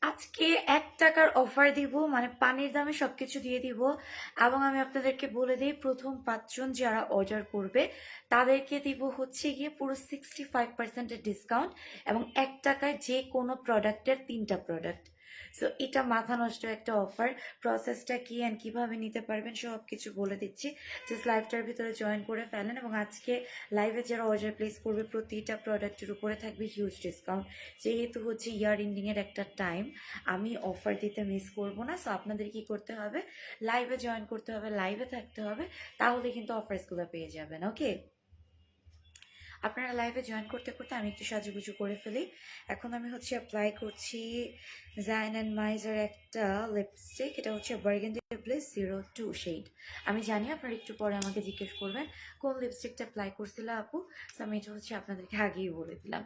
আজকে ১ টাকার অফার দিব, মানে পানির দামে সবকিছু দিয়ে দিব। এবং আমি আপনাদেরকে বলে দিই, প্রথম ৫ জন যারা অর্ডার করবে তাদেরকে দিব হচ্ছে গিয়ে পুরো 65% ডিসকাউন্ট, এবং ১ টাকায় যে কোনো প্রোডাক্টের ৩টা প্রোডাক্ট। সো এটা মাথা নষ্ট একটা অফার। প্রসেসটা কি অ্যান্ড কীভাবে নিতে পারবেন সব কিছু বলে দিচ্ছি। জাস্ট লাইভটার ভিতরে জয়েন করে ফেলেন, এবং আজকে লাইভে যারা অর্ডার প্লেস করবে প্রতিটা প্রোডাক্টের উপরে থাকবে হিউজ ডিসকাউন্ট। যেহেতু হচ্ছে ইয়ার এন্ডিংয়ের একটা টাইম, আমি অফার দিতে মিস করব না। সো আপনাদের কি করতে হবে, লাইভে জয়েন করতে হবে, লাইভে থাকতে হবে, তাহলে কিন্তু অফার্সগুলো পেয়ে যাবেন। ওকে, আপনারা লাইভে জয়েন করতে করতে আমি একটু সাজুগুজু করে ফেলি। এখন আমি হচ্ছে অ্যাপ্লাই করছি জাইন অ্যান্ড মাইজের একটা লিপস্টিক। এটা হচ্ছে বার্গেন্ডি ব্লিস 02 শেড। আমি জানি আপনারা একটু পরে আমাকে জিজ্ঞেস করবেন কোন লিপস্টিকটা অ্যাপ্লাই করছিল আপু। সো আমি এটা হচ্ছে আপনাদেরকে আগেই বলে দিলাম।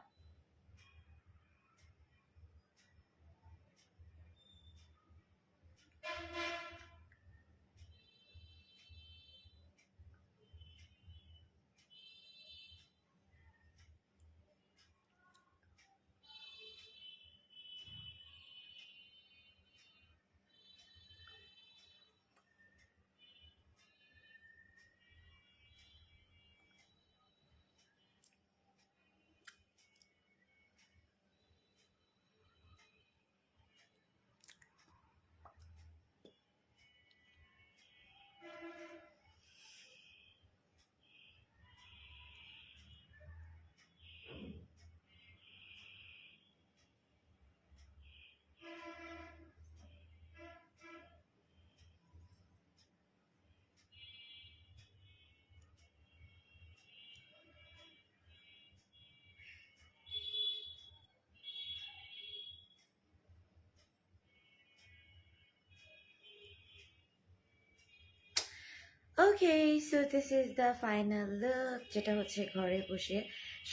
Okay, so this is the final look, যেটা হচ্ছে ঘরে বসে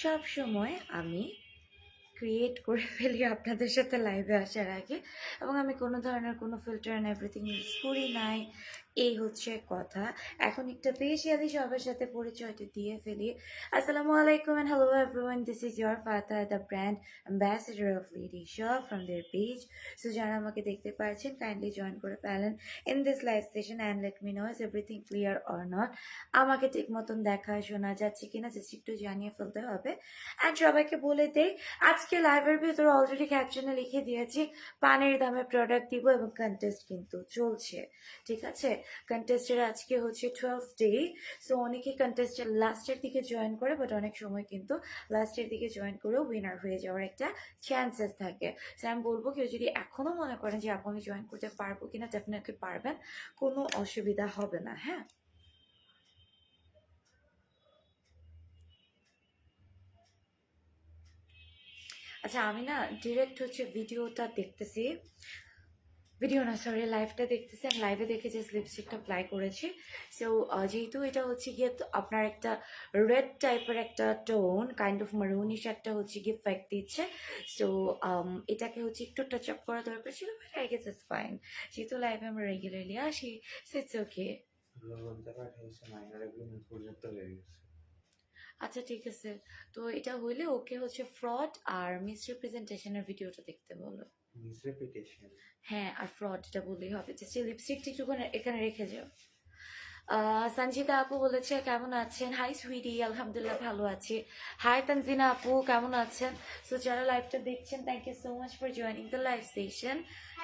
সব সময় আমি ক্রিয়েট করে ফেলি আপনাদের সাথে লাইভে আসার আগে। এবং আমি কোনো ধরনের কোনো ফিল্টার অ্যান্ড এভরিথিং ইউজ করি নাই, এই হচ্ছে কথা। এখন একটা বেশিয়ালি সবার সাথে পরিচয়টা দিয়ে ফেলি। আসসালামু আলাইকুম and hello everyone, this is your Fata, the brand ambassador of Lady Shop from their page. সো যারা আমাকে দেখতে পাচ্ছেন কাইন্ডলি জয়েন করে ফেলেন in this live session and let me know is everything clear or not. আমাকে ঠিক মতন দেখা শোনা যাচ্ছে কিনা জাস্ট একটু জানিয়ে ফেলতে হবে। অ্যান্ড সবাইকে বলে দেই, আজকে লাইভের ভিতরে অলরেডি ক্যাপশনে লিখে দিয়েছি পানির দামে প্রোডাক্ট দিব, এবং কন্টেস্ট কিন্তু চলছে। ঠিক আছে, কন্টেস্টের আজকে হচ্ছে 12th ডে। সো অনেকেই কন্টেস্টের লাস্টের দিকে জয়েন করে, বাট অনেক সময় কিন্তু লাস্টের দিকে জয়েন করেও উইনার হয়ে যাওয়ার একটা চান্সেস থাকে। সো আমি বলবো কেউ যদি এখনো মনে করেন যে আপনি জয়েন করতে পারবো কিনা, ডেফিনেটলি পারবেন, কোনো অসুবিধা হবে না। হ্যাঁ, আচ্ছা আমি না ডিরেক্ট হচ্ছে ভিডিওটা দেখতেছি, ভিডিও না সরি লাইভটা দেখতেছি। আমি লাইভে দেখে যে লিপস্টিকটা অ্যাপ্লাই করেছি। সো যেহেতু এটা হচ্ছে গিয়ে আপনার একটা রেড টাইপের একটা টোন, কাইন্ড অফ মারুনিশ একটা হচ্ছে গিয়ে ফেক দিচ্ছে। সো এটাকে হচ্ছে একটু টাচ আপ করা দরকার ছিল, but I guess it's fine. যেহেতু লাইভে আমরা রেগুলারলি আসি, সো ইটস ওকে। আচ্ছা ঠিক আছে, তো এটা হইলে ওকে হচ্ছে ফ্রড আর মিসরিপ্রেজেন্টেশনের ভিডিওটা দেখতে বলো। হ্যাঁ, আর ফ্রড এটা বললেই হবে। যে লিপস্টিকটা একটু এখানে রেখে যাও। সঞ্জিতা আপু বলেছে কেমন আছেন, হাই সুইডি, আলহামদুলিল্লাহ ভালো আছি। হাই তানজিনা আপু, কেমন আছেন? সো যারা লাইভটা দেখছেন, thank you so much for joining the live session.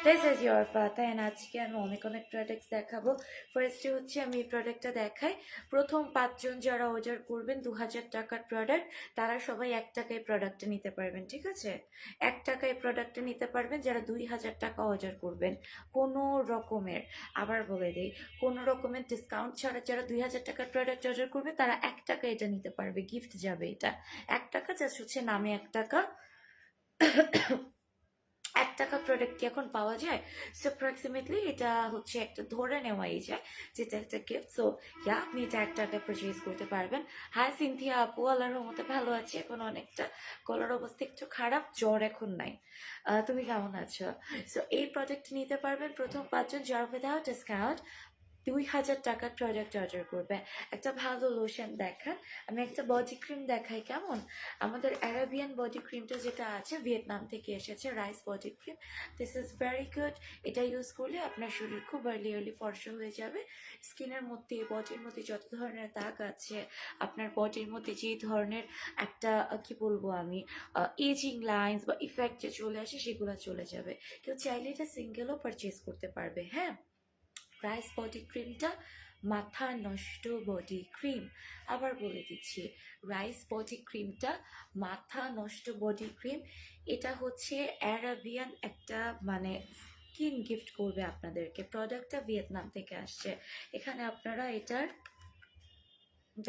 This is your Fatha, and আজকে আমি অনেক অনেক প্রোডাক্টস দেখাবো। ফার্স্টে হচ্ছে আমি এই প্রোডাক্টটা দেখাই। প্রথম 5 জন যারা অর্ডার করবেন 2000 টাকার প্রোডাক্ট, তারা সবাই 1 টাকায় প্রোডাক্টটা নিতে পারবেন। ঠিক আছে, 1 টাকায় প্রোডাক্টটা নিতে পারবেন যারা 2000 টাকা অর্ডার করবেন। কোনো রকমের, আবার বলে দিই, কোনো রকমের ডিসকাউন্ট ছাড়া যারা 2000 টাকার প্রোডাক্ট অর্ডার করবে তারা 1 টাকা এটা নিতে পারবে, গিফট যাবে এটা। 1 টাকা জাস্ট হচ্ছে নামে 1 টাকা। 1 টাকা প্রোডাক্ট কি এখন পাওয়া যায়? সো অ্যাপ্রক্সিমেটলি এটা হচ্ছে একটা ধরে নেওয়াই যায় যেটা একটা গিফট। সো ইয়া, আপনি এটা 1 টাকায় পারচেজ করতে পারবেন। হাই সিনথিয়া আপু, আল্লাহর রহমতে ভালো আছি। এখন অনেকটা গলার অবস্থা একটু খারাপ, জ্বর এখন নাই। তুমি কেমন আছো? সো এই প্রোডাক্ট নিতে পারবেন প্রথম 5 জন যারা উইদাউট ডিসকাউন্ট 2000 টাকার প্রোডাক্ট অর্ডার করবেন, একটা ভালো লোশন দেখান। আমি একটা বডি ক্রিম দেখাই কেমন? আমাদের অ্যারাবিয়ান বডি ক্রিমটা যেটা আছে ভিয়েতনাম থেকে এসেছে, rice body cream. This is very good. এটা ইউজ করলে আপনার শরীর খুব আর্লি ফর্সা হয়ে যাবে। স্কিনের মধ্যে, বডির মধ্যে যত ধরনের দাগ আছে, আপনার বডির মধ্যে যে ধরনের একটা কি বলবো আমি, এজিং লাইন্স বা ইফেক্ট যে চলে আসে সেগুলো চলে যাবে। কেউ চাইলে এটা সিঙ্গেলও পারচেজ করতে পারবে। হ্যাঁ, রাইস বডি ক্রিমটা মাথা নষ্ট বডি ক্রিম। আবার বলে দিচ্ছি, রাইস বডি ক্রিমটা মাথা নষ্ট বডি ক্রিম। এটা হচ্ছে অ্যারাবিয়ান একটা মানে স্কিন গিফট করবে আপনাদেরকে। প্রোডাক্টটা ভিয়েতনাম থেকে আসছে। এখানে আপনারা এটার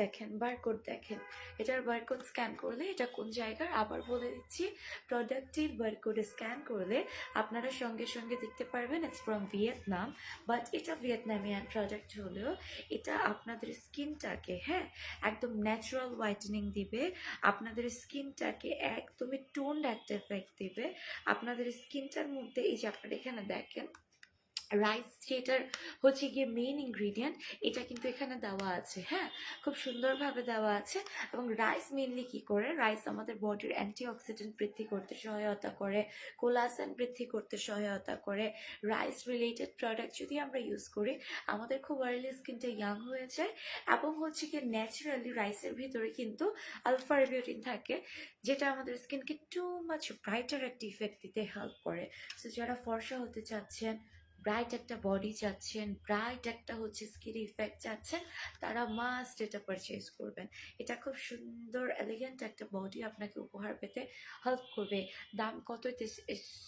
দেখেন, বারকোড দেখেন, এটার বারকোড স্ক্যান করলে এটা কোন জায়গার আবার বলে দিচ্ছি। প্রোডাক্টটির বারকোড স্ক্যান করলে আপনারা সঙ্গে সঙ্গে দেখতে পারবেন ইটস ফ্রম ভিয়েতনাম। বাট এটা ভিয়েতনামিয়ান প্রোডাক্ট হলেও এটা আপনাদের স্কিনটাকে, হ্যাঁ, একদম ন্যাচারাল হোয়াইটেনিং দিবে, আপনাদের স্কিনটাকে একদমই টোন্ড একটা এফেক্ট দিবে। আপনাদের স্কিনটার মধ্যে এই যে আপনারা এখানে দেখেন রাইস, যেটার হচ্ছে গিয়ে মেইন ইনগ্রিডিয়েন্ট, এটা কিন্তু এখানে দেওয়া আছে। হ্যাঁ, খুব সুন্দরভাবে দেওয়া আছে। এবং রাইস মেইনলি কি করে, রাইস আমাদের বডির অ্যান্টিঅক্সিডেন্ট বৃদ্ধি করতে সহায়তা করে, কোলাজেন বৃদ্ধি করতে সহায়তা করে। রাইস রিলেটেড প্রোডাক্ট যদি আমরা ইউজ করি, আমাদের খুব আর্লি স্কিনটা ইয়াং হয়ে যায়। এবং হচ্ছে গিয়ে ন্যাচারালি রাইসের ভিতরে কিন্তু আলফা রিবিউটিন থাকে, যেটা আমাদের স্কিনকে টু মাচ ব্রাইটার একটা ইফেক্ট দিতে হেল্প করে। সো যারা ফর্সা হতে চাচ্ছেন, ব্রাইট একটা বডি চাচ্ছেন, ব্রাইট একটা হচ্ছে স্কিন ইফেক্ট চাচ্ছেন, তারা মাস্ট এটা পারচেজ করবেন। এটা খুব সুন্দর এলিগেন্ট একটা বডি আপনাকে উপহার পেতে হেল্প করবে। দাম কত?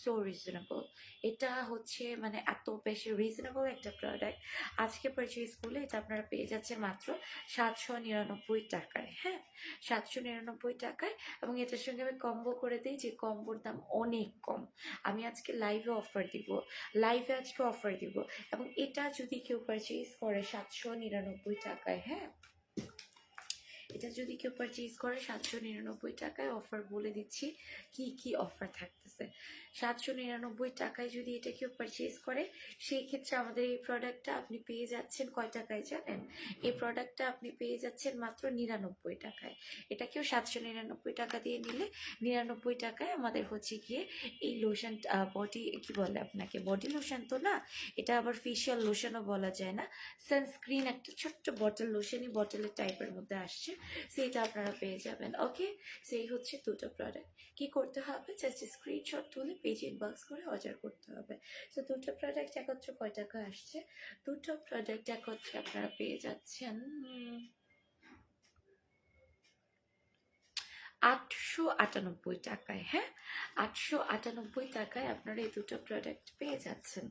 So reasonable. এটা হচ্ছে মানে এত বেশি রিজনেবল একটা প্রোডাক্ট। আজকে পারচেজ করলে এটা আপনারা পেয়ে যাচ্ছেন মাত্র 799 টাকায়। হ্যাঁ, 799 টাকায়। এবং এটার সঙ্গে আমি কম্বো করে দিই, যে কম্বোর দাম অনেক কম। আমি আজকে লাইভে অফার দিব, লাইভে আজকে অফার দিব। এবং এটা যদি কেউ পারচেজ করে 799 টাকায়, হ্যাঁ, এটা যদি কেউ পারচেজ করে 799 টাকায়, অফার বলে দিচ্ছি কি কি অফার থাকতেছে। 799 টাকায় যদি এটা কেউ পারচেজ করে, সেই ক্ষেত্রে আমাদের এই প্রোডাক্টটা আপনি পেয়ে যাচ্ছেন কয় টাকায় জানেন? এই প্রোডাক্টটা আপনি পেয়ে যাচ্ছেন মাত্র 99 টাকায়। এটা কেউ 799 টাকা দিয়ে নিলে 99 টাকায় আমাদের হচ্ছে গিয়ে এই লোশন, বডি কি বলে আপনাকে, বডি লোশন তো না, এটা আবার ফেশিয়াল লোশনও বলা যায় না, সানস্ক্রিন একটা ছোট্ট বটল, লোশনই বটলের টাইপের মধ্যে আসছে, সেটা আপনারা পেয়ে যাবেন। ওকে, সেই হচ্ছে দুটো প্রোডাক্ট। কি করতে হবে? জাস্ট স্ক্রিনশট তুলে পেজ ইনবক্স করে অর্ডার করতে হবে। তো দুটো প্রোডাক্ট একত্রে কয় টাকা আসছে? দুটো প্রোডাক্ট একত্রে আপনারা পেয়ে যাচ্ছেন 898 টাকায়। হ্যাঁ, 898 টাকায় আপনারা এই দুটো প্রোডাক্ট পেয়ে যাচ্ছেন।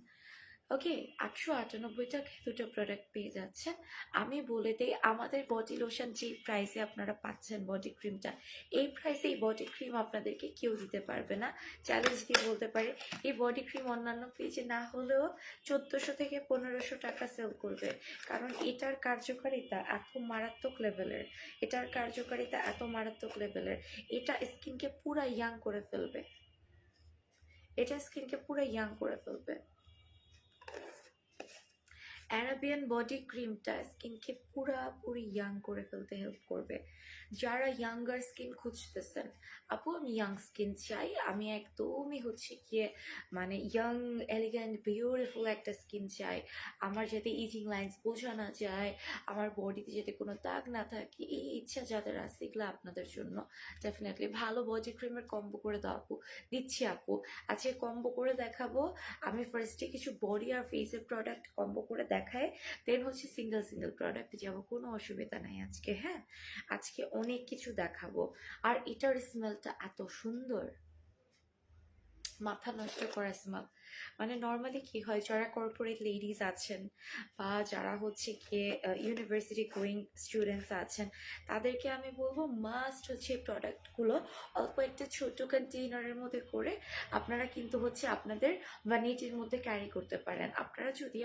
ওকে, 898 টাকায় দুটো প্রোডাক্ট পেয়ে যাচ্ছেন। আমি বলে দিই, আমাদের বডি লোশন যে প্রাইসে আপনারা পাচ্ছেন বডি ক্রিমটা, এই প্রাইসে এই বডি ক্রিম আপনাদেরকে কেউ দিতে পারবে না। চ্যালেঞ্জ দিয়ে বলতে পারি, এই বডি ক্রিম অন্যান্য পেজে না হলেও 1400 থেকে 1500 টাকা সেল করবে। কারণ এটার কার্যকারিতা এত মারাত্মক লেভেলের, এটার কার্যকারিতা এত মারাত্মক লেভেলের। এটা স্কিনকে পুরা ইয়াং করে ফেলবে, এটা স্কিনকে পুরা ইয়াং করে ফেলবে। অ্যারাবিয়ান বডি ক্রিমটা স্কিনকে পুরাপুরি ইয়াং করে ফেলতে হেল্প করবে। যারা ইয়াঙ্গার স্কিন খুঁজতেছেন, আপু আমি ইয়াং স্কিন চাই, আমি একদমই হচ্ছে গিয়ে মানে ইয়াং এলিগেন্ট বিউটিফুল একটা স্কিন চাই, আমার যাতে ইজিং লাইন্স বোঝা না যায়, আমার বডিতে যাতে কোনো দাগ না থাকে, এই ইচ্ছা যাদের আছে, এগুলো আপনাদের জন্য ডেফিনেটলি ভালো বডি ক্রিমের কম্বো করে দাও আপু। দিচ্ছি আপু, আজকে কম্বো করে দেখাবো। আমি ফার্স্টে কিছু বডি আর ফেসের প্রোডাক্ট কম্বো করে দেখায়, দেন হচ্ছে সিঙ্গেল সিঙ্গেল প্রোডাক্ট যাবো, কোনো অসুবিধা নাই আজকে। হ্যাঁ, আজকে অনেক কিছু দেখাবো। আর এটার স্মেলটা এত সুন্দর, মাথা নষ্ট করা স্মেল। মানে নর্মালি কি হয়, যারা কর্পোরেট লেডিজ আছেন বা যারা হচ্ছে গিয়ে ইউনিভার্সিটি গোয়িং স্টুডেন্টস আছেন, তাদেরকে আমি বলবো মাস্ট হচ্ছে এই প্রোডাক্টগুলো অল্প একটা ছোট কন্টেইনারের মধ্যে করে আপনারা কিন্তু হচ্ছে আপনাদের ভ্যানিটির মধ্যে ক্যারি করতে পারেন। আপনারা যদি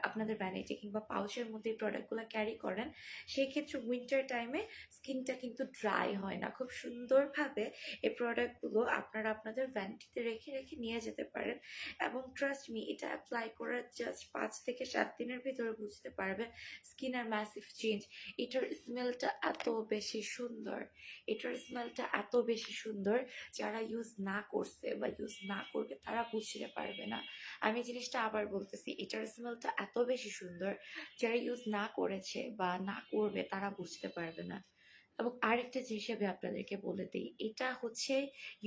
আপনাদের ভ্যানিটি কিংবা পাউচের মধ্যে এই প্রোডাক্টগুলো ক্যারি করেন, সেই ক্ষেত্রে উইন্টার টাইমে স্কিনটা কিন্তু ড্রাই হয় না। খুব সুন্দরভাবে এই প্রোডাক্টগুলো আপনারা আপনাদের ভ্যানিটিতে রেখে রেখে নিয়ে যেতে পারেন। এবং ট্রাস্ট মি, এটা অ্যাপ্লাই করার জাস্ট 5 থেকে 7 দিনের ভিতরে বুঝতে পারবেন স্কিনের ম্যাসিভ চেঞ্জ। এটার স্মেলটা এত বেশি সুন্দর, এটার স্মেলটা এত বেশি সুন্দর, যারা ইউজ না করছে বা ইউজ না করবে তারা বুঝতে পারবে না। আমি জিনিসটা আবার বলতেছি, এটার স্মেলটা এত বেশি সুন্দর, যারা ইউজ না করেছে বা না করবে তারা বুঝতে পারবে না। এবং আরেকটা জিনিস আমি আপনাদেরকে বলে দিই, এটা হচ্ছে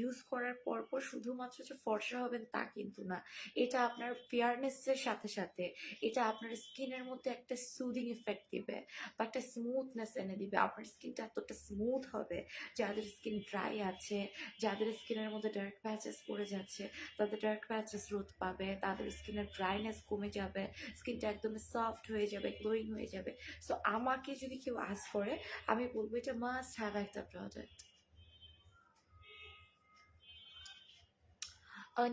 ইউজ করার পর পর শুধুমাত্র যে ফর্সা হবেন তা কিন্তু না, এটা আপনার ফেয়ারনেসের সাথে সাথে এটা আপনার স্কিনের মধ্যে একটা সুদিং ইফেক্ট দিবে বা একটা স্মুথনেস এনে দিবে। আপনার স্কিনটা এতটা স্মুথ হবে, যাদের স্কিন ড্রাই আছে, যাদের স্কিনের মধ্যে ডার্ক প্যাচেস পড়ে যাচ্ছে, তাদের ডার্ক প্যাচেস রোধ পাবে, তাদের স্কিনের ড্রাইনেস কমে যাবে, স্কিনটা একদম সফট হয়ে যাবে, গ্লোয়িং হয়ে যাবে। সো আমাকে যদি কেউ আস্ক করে, আমি বলবো এটা মাস্ট হ্যাভ একটা প্রোডাক্ট।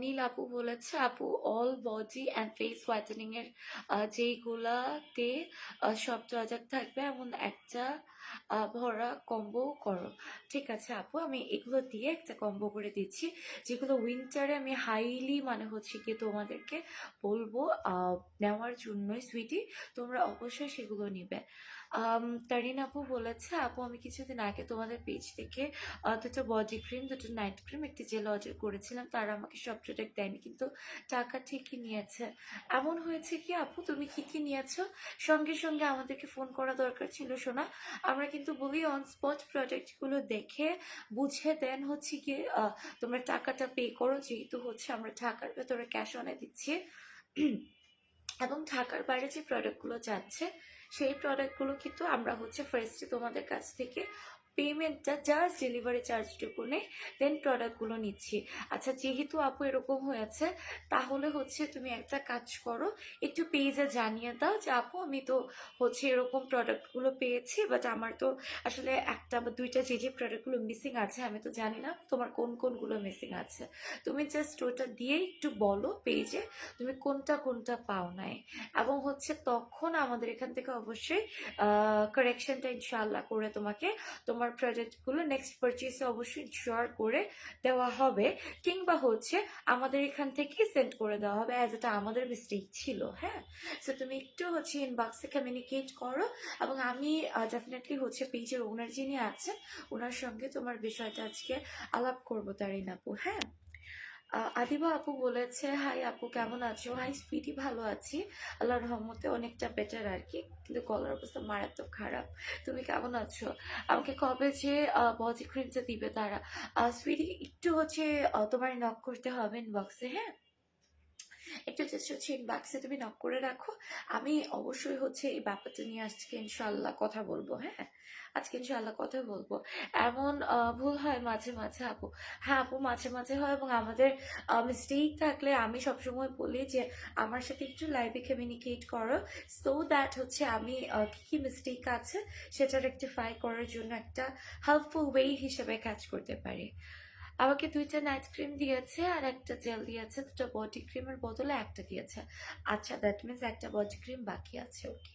নীল আপু বলেছে, আপু all body and face whitening এর যেইগুলাতে সব প্রোডাক্ট থাকবে এমন একটা ভরা কম্বো করো। ঠিক আছে আপু, আমি এগুলো দিয়ে একটা কম্বো করে দিচ্ছি, যেগুলো উইন্টারে আমি হাইলি মানে হচ্ছে কি তোমাদেরকে বলবো নেওয়ার জন্যই সুইটি, তোমরা অবশ্যই সেগুলো নিবে। তারিন আপু বলেছে, আপু আমি কিছুদিন আগে তোমাদের পেজ থেকে দুটো বডি ক্রিম, দুটো নাইট ক্রিম, একটি জেল অর্ডার করেছিলাম, তারা আমাকে সব প্রোডাক্ট দেয়নি কিন্তু টাকা ঠিকই নিয়েছে। এমন হয়েছে কি আপু, তুমি কি কি নিয়েছো সঙ্গে সঙ্গে আমাদেরকে ফোন করা দরকার ছিল শোনা। আমরা কিন্তু বলি অন স্পট প্রোডাক্টগুলো দেখে বুঝে দেন হচ্ছে গিয়ে তোমরা টাকাটা পে করো, যেহেতু হচ্ছে আমরা ঢাকার ভেতরে ক্যাশ অনে দিচ্ছি। এবং ঢাকার বাইরে যে প্রোডাক্টগুলো যাচ্ছে সেই প্রোডাক্টগুলো কিন্তু আমরা হচ্ছে ফার্স্টে তোমাদের কাছ থেকে পেমেন্টটা জাস্ট ডেলিভারি চার্জটুকু নেই, দেন প্রোডাক্টগুলো নিচ্ছি। আচ্ছা যেহেতু আপু এরকম হয়েছে, তাহলে হচ্ছে তুমি একটা কাজ করো, একটু পেজে জানিয়ে দাও যে আপু আমি তো হচ্ছে এরকম প্রোডাক্টগুলো পেয়েছি, বাট আমার তো আসলে একটা বা দুইটা যে যে প্রোডাক্টগুলো মিসিং আছে আমি তো জানি না তোমার কোন কোনগুলো মিসিং আছে। তুমি জাস্ট ওটা দিয়ে একটু বলো পেজে তুমি কোনটা কোনটা পাও নাই, এবং হচ্ছে তখন আমাদের এখান থেকে অবশ্যই কারেকশনটা ইনশাআল্লাহ করে তোমাকে তোমার প্রোডাক্টগুলো নেক্সট পারচেসে অবশ্যই ইনশিওর করে দেওয়া হবে, কিংবা হচ্ছে আমাদের এখান থেকে সেন্ড করে দেওয়া হবে, অ্যাজ এটা আমাদের মিস্টেক ছিল। হ্যাঁ, সো তুমি একটু হচ্ছে ইনবক্সে কমিউনিকেট করো, এবং আমি ডেফিনেটলি হচ্ছে পেজের ওনার যিনি আছেন ওনার সঙ্গে তোমার বিষয়টা আজকে আলাপ করবো তারিন আপু। হ্যাঁ, আদিবা আপু বলেছে, হাই আপু কেমন আছো? হাই সুইটি, ভালো আছি আল্লাহর রহমতে, অনেকটা বেটার আর কি, কিন্তু গলার অবস্থা মারাত্মক খারাপ। তুমি কেমন আছো? আমাকে কবে যে বডি ক্রিমটা দিবে তারা? সুইটি একটু হচ্ছে তোমার নক করতে হবে ইনবক্সে। হ্যাঁ, একটু জাস্ট হচ্ছে ইনবক্সে তুমি নক করে রাখো, আমি অবশ্যই হচ্ছে এই ব্যাপারটা নিয়ে আজকে ইনশাল্লাহ কথা বলবো। হ্যাঁ, আজকে ইনশাল্লাহ কথা বলবো। এমন ভুল হয় মাঝে মাঝে আপু। হ্যাঁ আপু, মাঝে মাঝে হয়, এবং আমাদের মিস্টেক থাকলে আমি সবসময় বলি যে আমার সাথে একটু লাইভে কমিউনিকেট করো, সো দ্যাট হচ্ছে আমি কি কি মিস্টেক আছে সেটা রেকটিফাই করার জন্য একটা হেল্পফুল ওয়ে হিসেবে কাজ করতে পারি। আমাকে দুইটা নাইট ক্রিম দিয়েছে আর একটা জেল দিয়েছে, দুটো বডি ক্রিমের বদলে একটা দিয়েছে। আচ্ছা দ্যাট মিনস একটা বডি ক্রিম বাকি আছে। ওকে,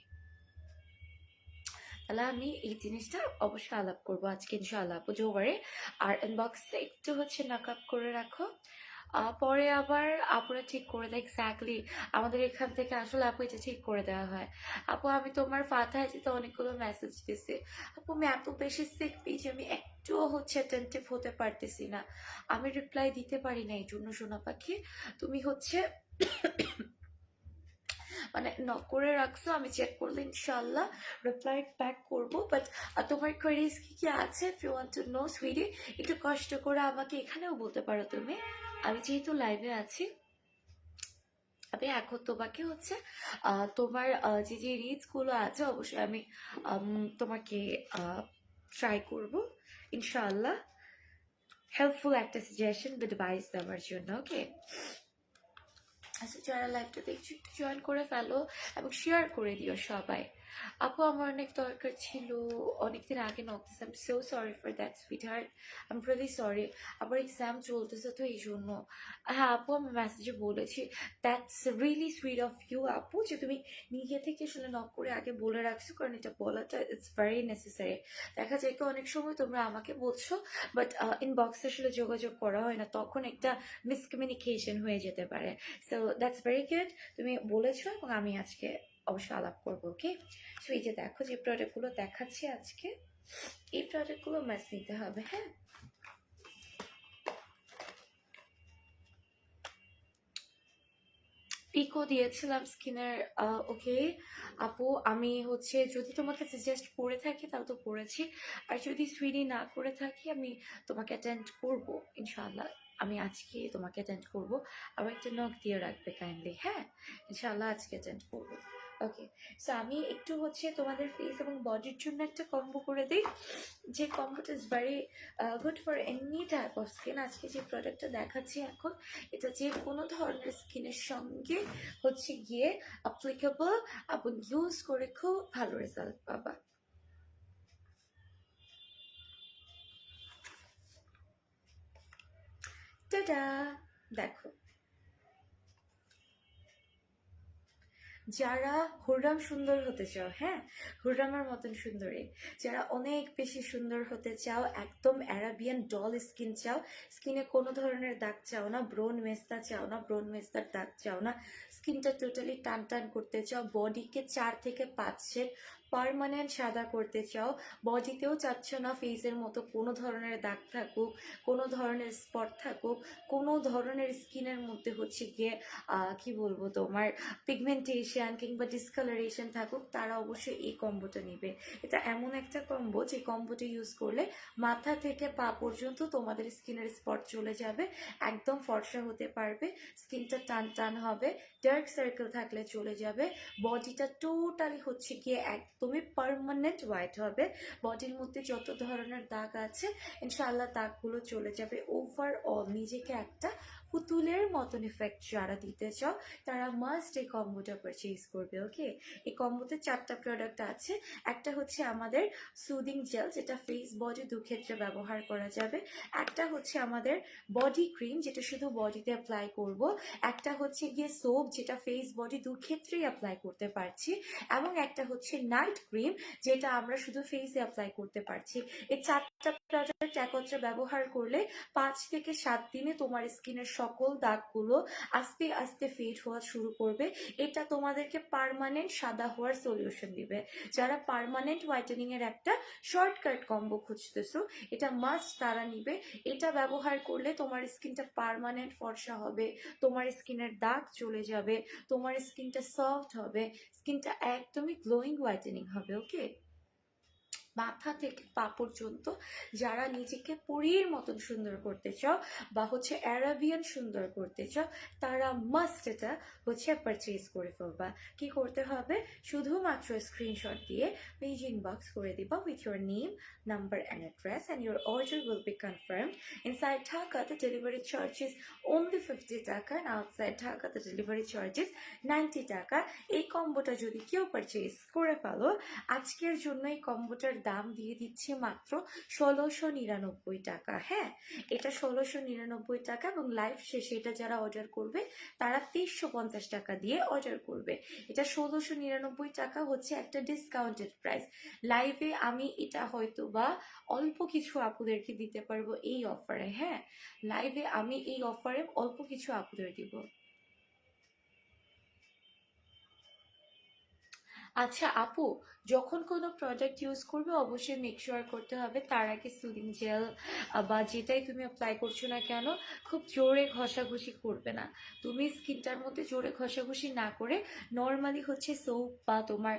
তাহলে আমি এই জিনিসটা অবশ্যই আলাপ করবো আজকে ইনশাআল্লাহ আপু, জোগাড়ে। আর ইনবক্সে একটু হচ্ছে নাকাপ করে রাখো, পরে আবার আপুরা ঠিক করে দেয় এক্স্যাক্টলি। আমাদের এখান থেকে আসলে আপু এটা ঠিক করে দেওয়া হয়। আপু আমি তোমার ফাতায় যেতে অনেকগুলো মেসেজ দিছি আপু, আমি এত বেশি সিক পেয়েছি, আমি একটুও হচ্ছে অ্যাটেন্টিভ হতে পারতেছি না, আমি রিপ্লাই দিতে পারি না। এই জন্য সোনা পাখি, তুমি হচ্ছে মানে নক করে রাখছো, আমি চেক করলে ইনশাল্লাহ রিপ্লাই ব্যাক করবো। বাট তোমার কোয়ারিজ কি কি আছে, if you want to know sweetie, একটু কষ্ট করে আমাকে এখানেও বলতে পারো তুমি, আমি যেহেতু লাইভে আছি। আমি এখন তোমাকে হচ্ছে তোমার যে যে রিডসগুলো আছে অবশ্যই আমি তোমাকে ট্রাই করব ইনশাআল্লাহ হেল্পফুল একটা সাজেশন বা ডিভাইস দেওয়ার জন্য। ওকে, আচ্ছা যারা লাইভটা দেখছো একটু জয়েন করে ফেলো এবং শেয়ার করে দিও সবাই। আপু আমার অনেক দরকার ছিল, অনেকদিন আগে নক দিয়েছে। I am so sorry for that sweetheart, I am really sorry. আবার এক্সাম চলতেছে তো এই জন্য। হ্যাঁ আপু আমি মেসেজে বলেছি। That's really sweet of you আপু, যে তুমি নিজে থেকে আসলে নক করে আগে বলে রাখছো, কারণ এটা বলাটা ইটস ভেরি নেসেসারি। দেখা যায় কি অনেক সময় তোমরা আমাকে বলছো বাট ইনবক্সে আসলে যোগাযোগ করা হয় না, তখন একটা মিসকমিউনিকেশন হয়ে যেতে পারে। সো দ্যাটস ভেরি গুড, তুমি বলেছো এবং আমি আজকে অবশ্যই আলাপ করবো। ওকে, সো এই যে দেখো যে প্রোডাক্টগুলো দেখাচ্ছি আজকে, এই প্রোডাক্টগুলো মাস্ট নিতে হবে। হ্যাঁ, পিকও দিয়েছিলাম স্কিনের। ওকে আপু, আমি হচ্ছে যদি তোমাকে সাজেস্ট করে থাকি তাহলে তো করেছি, আর যদি সুইডি না করে থাকি আমি তোমাকে অ্যাটেন্ড করব ইনশাআল্লাহ। আমি আজকে তোমাকে অ্যাটেন্ড করব, আবার একটা নক দিয়ে রাখবে কাইন্ডলি। হ্যাঁ, ইনশাআল্লাহ আজকে অ্যাটেন্ড করবো। ওকে, সো আমি একটু হচ্ছে তোমাদের ফেস এবং বডির জন্য একটা কম্বো করে দিই, যে কম্বোটা is very good for any type of skin. আজকে যে প্রোডাক্টটা দেখাচ্ছি এখন, এটা যে কোনো ধরনের স্কিনের সঙ্গে হচ্ছে গিয়ে অ্যাপ্লিকেবল, এবং ইউজ করে খুব ভালো রেজাল্ট পাবা। টাটা, দেখো যারা হুররাম সুন্দর হতে চাও, হ্যাঁ হুররামের মতন সুন্দরী, যারা অনেক বেশি সুন্দর হতে চাও, একদম অ্যারাবিয়ান ডল স্কিন চাও, স্কিনে কোনো ধরনের দাগ চাও না, ব্রোন মেস্তা চাও না, ব্রোন মেস্তার দাগ চাও না, স্কিনটা টোটালি টান টান করতে চাও, বডিকে 4 থেকে 5 শেড পার্মানেন্ট সাদা করতে চাও, বডিতেও চাচ্ছ না ফেসের মতো কোনো ধরনের দাগ থাকুক, কোনো ধরনের স্পট থাকুক, কোনো ধরনের স্কিনের মধ্যে হচ্ছে গিয়ে কি বলবো তোমার পিগমেন্টেশন কিংবা ডিসকালারেশন থাকুক, তারা অবশ্যই এই কম্বোটা নেবে। এটা এমন একটা কম্বো যে কম্বোটা ইউজ করলে মাথা থেকে পা পর্যন্ত তোমাদের স্কিনের স্পট চলে যাবে, একদম ফর্সা হতে পারবে, স্কিনটা টান টান হবে, ডার্ক সার্কেল থাকলে চলে যাবে, বডিটা টোটালি হচ্ছে গিয়ে একদমই পার্মানেন্ট হোয়াইট হবে, বডির মধ্যে যত ধরনের দাগ আছে ইনশাআল্লাহ দাগগুলো চলে যাবে। ওভারঅল নিজেকে একটা পুতুলের মতন ইফেক্ট যারা দিতে চাও তারা মাস্ট এই কম্বোটা পারচেজ করবে। ওকে, এই কম্বোতে 4টা প্রোডাক্ট আছে। একটা হচ্ছে আমাদের সুদিং জেল, যেটা ফেস বডি দুক্ষেত্রে ব্যবহার করা যাবে। একটা হচ্ছে আমাদের বডি ক্রিম, যেটা শুধু বডিতে অ্যাপ্লাই করব। একটা হচ্ছে গিয়ে সোপ, যেটা ফেস বডি দুক্ষেত্রেই অ্যাপ্লাই করতে পারছি। এবং একটা হচ্ছে নাইট ক্রিম, যেটা আমরা শুধু ফেসে অ্যাপ্লাই করতে পারছি। এই 4টা প্রোডাক্ট একত্রে ব্যবহার করলে 5 থেকে 7 দিনে তোমার স্কিনের সকল দাগগুলো আস্তে আস্তে ফেড হওয়া শুরু করবে। এটা তোমাদেরকে পার্মানেন্ট সাদা হওয়ার সলিউশন দিবে। যারা পার্মানেন্ট হোয়াইটেনিং এর একটা শর্টকাট কম্বো খুঁজতেছো, এটা মাস্ট তারা নিবে। এটা ব্যবহার করলে তোমার স্কিনটা পার্মানেন্ট ফর্সা হবে, তোমার স্কিনের দাগ চলে যাবে, তোমার স্কিনটা সফট হবে, স্কিনটা একদমই গ্লোয়িং হোয়াইটেনিং হবে। ওকে, মাথা থেকে পা পর্যন্ত যারা নিজেকে পরীর মতন সুন্দর করতে চাও বা হচ্ছে অ্যারাবিয়ান সুন্দর করতে চাও, তারা মাস্ট এটা হচ্ছে পারচেজ করে ফেলবা। কি করতে হবে, শুধুমাত্র স্ক্রিনশট দিয়ে পেজ ইনবক্স করে দিবা with your name, number and address, and your order will be confirmed. Inside Dhaka the delivery charge is only 50 টাকা, and outside Dhaka the delivery charge is 90 টাকা। এই কম্বোটা যদি কেউ পারচেজ করে ফেলো, আজকের জন্য এই কম্বোটার দাম দিয়ে দিচ্ছি মাত্র 1699 টাকা। হ্যাঁ, এটা 1699 টাকা, এবং লাইভ শেষে এটা যারা অর্ডার করবে তারা 2350 টাকা দিয়ে অর্ডার করবে। এটা 1699 টাকা হচ্ছে একটা ডিসকাউন্টেড প্রাইস। লাইভে আমি এটা হয়তো বা অল্প কিছু আপুদেরকে দিতে পারবো এই অফারে। হ্যাঁ, লাইভে আমি এই অফারে অল্প কিছু আপুদের দিব। আচ্ছা আপু, যখন কোনো প্রোডাক্ট ইউজ করবে অবশ্যই মেক শিওর করতে হবে তার আগে সুদিং জেল বা যেটাই তুমি অ্যাপ্লাই করছো না কেন খুব জোরে ঘষাঘষি করবে না। তুমি স্কিনটার মধ্যে জোরে ঘষাঘষি না করে নর্মালি হচ্ছে সোপ বা তোমার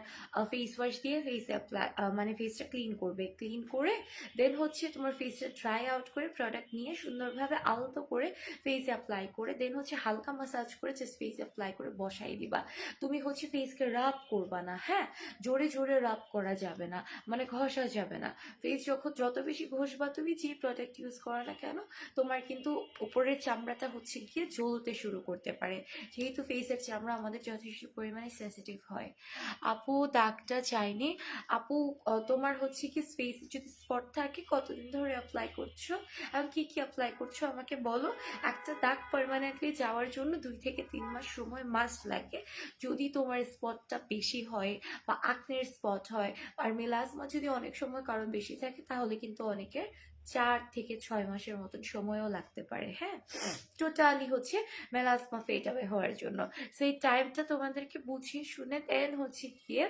ফেস ওয়াশ দিয়ে ফেসে অ্যাপ্লাই মানে ফেসটা ক্লিন করবে, ক্লিন করে দেন হচ্ছে তোমার ফেসটা ড্রাই আউট করে প্রোডাক্ট নিয়ে সুন্দরভাবে আলতো করে ফেসে অ্যাপ্লাই করে দেন হচ্ছে হালকা মাসাজ করে জাস্ট ফেসে অ্যাপ্লাই করে বসাই দিবা। তুমি হচ্ছে ফেসকে রাব করবা না। হ্যাঁ, হ্যাঁ, জোরে জোরে রাব করা যাবে না, মানে ঘষা যাবে না। ফেস যখন যত বেশি ঘষবা তুমি, যে প্রোডাক্ট ইউজ করো না কেন, তোমার কিন্তু উপরের চামড়াটা হচ্ছে গিয়ে জ্বলতে শুরু করতে পারে, যেহেতু ফেসের চামড়া আমাদের যথেষ্ট পরিমাণে সেন্সিটিভ হয়। আপু দাগটা চাইনি। আপু তোমার হচ্ছে কি ফেসে যদি স্পট থাকে কতদিন ধরে অ্যাপ্লাই করছো এবং কি কি অ্যাপ্লাই করছো আমাকে বলো। একটা দাগ পার্মানেন্টলি যাওয়ার জন্য 2 থেকে 3 মাস সময় মাস্ট লাগে। যদি তোমার স্পটটা বেশি হয় বা আকনের স্পট হয়, আর মেলাজমা যদি অনেক সময় কারণ বেশি থাকে, তাহলে কিন্তু অনেকের 4 থেকে 6 মাসের মতন সময়ও লাগতে পারে। হ্যাঁ, টোটালি হচ্ছে মেলাজমা ফেড অ্যাওয়ে হওয়ার জন্য। সেই টাইমটা তোমাদেরকে বুঝিয়ে শুনে দেন হচ্ছে গিয়ে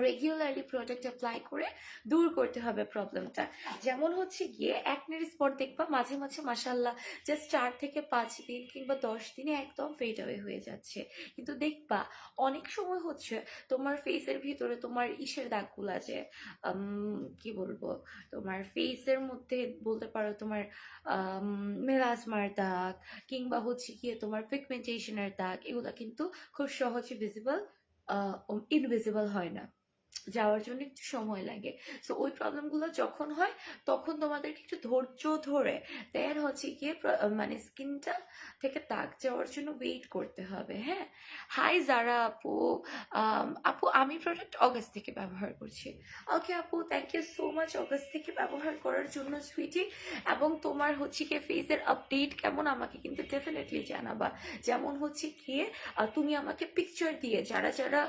রেগুলারলি প্রোডাক্ট অ্যাপ্লাই করে দূর করতে হবে প্রবলেমটা। যেমন হচ্ছে গিয়ে একনের স্পট দেখবা মাঝে মাঝে মাসাল্লাহ জাস্ট 4 থেকে 5 দিন কিংবা 10 দিনে একদম ফেড অ্যাওয়ে হয়ে যাচ্ছে, কিন্তু দেখবা অনেক সময় হচ্ছে তোমার ফেসের ভিতরে তোমার ইসের দাগগুলা যে কি বলবো, তোমার ফেসের মধ্যে বলতে পারো তোমার মেলাজমার দাগ কিংবা হচ্ছে গিয়ে তোমার পিগমেন্টেশনের দাগ, এগুলো কিন্তু খুব সহজে ভিজিবল ইনভিজিবল হয় না, যাওয়ার জন্য একটু সময় লাগে। সো ওই প্রবলেমগুলো যখন হয় তখন তোমাদেরকে একটু ধৈর্য ধরে দেন হচ্ছে গিয়ে মানে স্কিনটা থেকে দাগ যাওয়ার জন্য ওয়েট করতে হবে। হ্যাঁ, হাই যারা আপু, আপু আমি প্রোডাক্ট অগস্ট থেকে ব্যবহার করছি। ওকে আপু, thank you so much August থেকে ব্যবহার করার জন্য সুইটি। এবং তোমার হচ্ছে গিয়ে ফেসের আপডেট কেমন আমাকে কিন্তু ডেফিনেটলি জানাবা। যেমন হচ্ছে গিয়ে তুমি আমাকে পিকচার দিয়ে, যারা যারা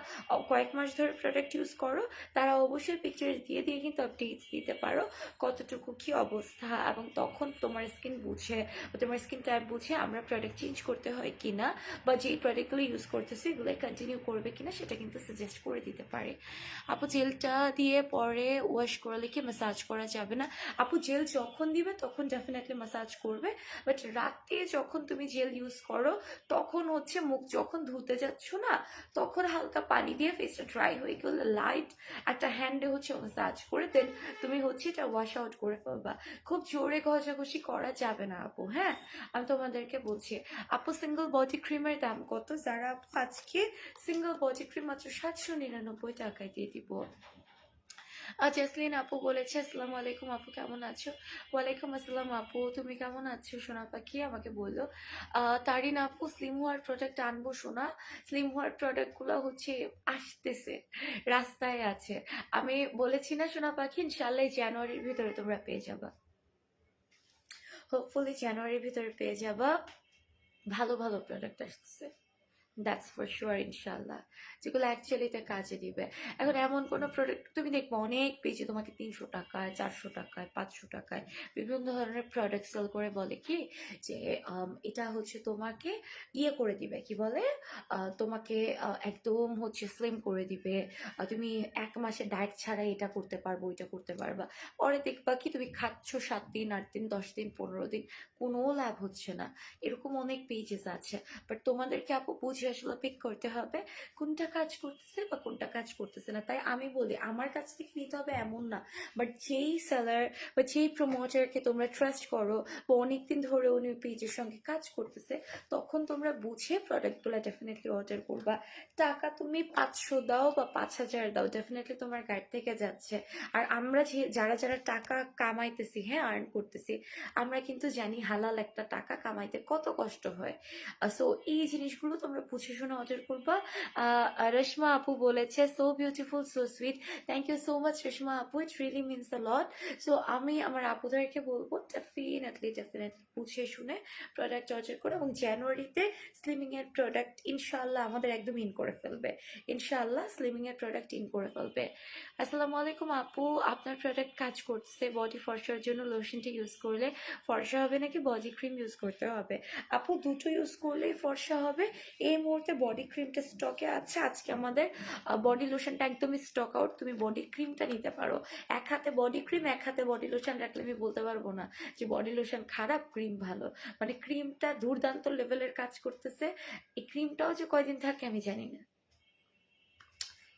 কয়েক মাস ধরে প্রোডাক্ট ইউজ করো তারা অবশ্যই পিকচার দিয়ে দিয়ে কিন্তু আপডেটস দিতে পারো কতটুকু কি অবস্থা, এবং তখন তোমার স্কিন বুঝে তোমার স্কিন টাইপ বুঝে আমরা প্রোডাক্ট চেঞ্জ করতে হয় কিনা, বা যেই প্রোডাক্টগুলো ইউজ করতেছি এগুলো কন্টিনিউ করবে কিনা সেটা কিন্তু সাজেস্ট করে দিতে পারে। আপু জেলটা দিয়ে পরে ওয়াশ করলে কি ম্যাসাজ করা যাবে না? আপু জেল যখন দিবে তখন ডেফিনেটলি ম্যাসাজ করবে, বাট রাতে যখন তুমি জেল ইউজ করো তখন হচ্ছে মুখ যখন ধুতে যাচ্ছ না, তখন হালকা পানি দিয়ে ফেসটা ড্রাই হয়ে গেলে লাইট একটা হ্যান্ডে হচ্ছে ম্যাসাজ করে দেন তুমি হচ্ছে এটা ওয়াশ আউট করে ফেলবা। খুব জোরে ঘষাঘষি করা যাবে না আপু। হ্যাঁ, আমি তোমাদেরকে বলছি। আপু সিঙ্গেল বডি ক্রিমের দাম কত? যারা আপু আজকে সিঙ্গেল বডি ক্রিম মাত্র 799 টাকায় দিয়ে দিব। জেসলিন আপু বলেছে আসসালামু আলাইকুম আপু, কেমন আছো? ওয়ালাইকুম আসসালাম আপু, তুমি কেমন আছো সোনা পাখি আমাকে বললো। তারিন আপু স্লিম হওয়ার প্রোডাক্ট আনবো সোনা? স্লিম হওয়ার প্রোডাক্টগুলো হচ্ছে আসতেছে, রাস্তায় আছে। আমি বলেছি না সোনা পাখি, ইনশাল্লাহ জানুয়ারির ভিতরে তোমরা পেয়ে যাবা, হোপফুলি জানুয়ারির ভিতরে পেয়ে যাবা। ভালো ভালো প্রোডাক্ট আসতেছে, দ্যাটস ফর শিওর ইনশাল্লাহ, যেগুলো অ্যাকচুয়ালিতে কাজে দিবে। এখন এমন কোনো প্রোডাক্ট তুমি দেখবো অনেক পেজে তোমাকে 300 টাকায়, 400 টাকায়, 500 টাকায় বিভিন্ন ধরনের প্রোডাক্ট সেল করে বলে কি যে এটা হচ্ছে তোমাকে ইয়ে করে দিবে, কি বলে তোমাকে একদম হচ্ছে স্লিম করে দিবে, তুমি 1 মাসে ডায়েট ছাড়াই এটা করতে পারবো ওইটা করতে পারবা। পরে দেখবা কি তুমি খাচ্ছ 7 দিন, 8 দিন, 10 দিন, 15 দিন, কোনো লাভ হচ্ছে না। এরকম অনেক পেজেস আছে, বাট তোমাদেরকে আপু বুঝে আসলে পিক করতে হবে কোনটা কাজ করতেছে বা কোনটা কাজ করতেছে না। তাই আমি বলি আমার কাছ থেকে নিতে হবে এমন না, বাট যেই সেলার বা যেই প্রমোটারকে তোমরা ট্রাস্ট করো বা অনেকদিন ধরে উনি পেজের সঙ্গে কাজ করতেছে, তখন তোমরা বুঝে প্রোডাক্টগুলো ডেফিনেটলি অর্ডার করবা। টাকা তুমি 500 দাও বা 5000 দাও, ডেফিনেটলি তোমার গাইড থেকে যাচ্ছে। আর আমরা যে যারা যারা টাকা কামাইতেছি, হ্যাঁ আর্ন করতেছি, আমরা কিন্তু জানি হালাল একটা টাকা কামাইতে কত কষ্ট হয়। সো এই জিনিসগুলো তোমরা বুঝে শুনে অর্ডার করবা। রেশমা আপু বলেছে so beautiful so sweet, thank you so much Reshma আপু, it really means a lot. So আমি আমার আপুদেরকে বলবো ডেফিনেটলি বুঝে শুনে প্রোডাক্ট অর্ডার করে, এবং জানুয়ারিতে স্লিমিং এর প্রোডাক্ট ইনশাল্লাহ আমাদের একদম ইন করে ফেলবে, ইনশাল্লাহ স্লিমিং এর প্রোডাক্ট ইন করে ফেলবে। আসসালামু আলাইকুম আপু, আপনার প্রোডাক্ট কাজ করছে বডি ফর্সার জন্য লোশনটা ইউজ করলে ফর্সা হবে নাকি বডি ক্রিম ইউজ করতে হবে? আপু দুটো ইউজ করলেই ফর্সা হবে। এই মুহূর্তে বডি ক্রিমটা স্টকে আছে, আজকে আমাদের বডি লোশনটা একদমই স্টক আউট, তুমি বডি ক্রিমটা নিতে পারো। এক হাতে বডি ক্রিম এক হাতে বডি লোশন রাখলে আমি বলতে পারবো না যে বডি লোশন খারাপ ক্রিম ভালো, মানে ক্রিমটা দুর্দান্ত লেভেলের কাজ করতেছে। এই ক্রিমটাও যে কয়দিন থাকে আমি জানি না,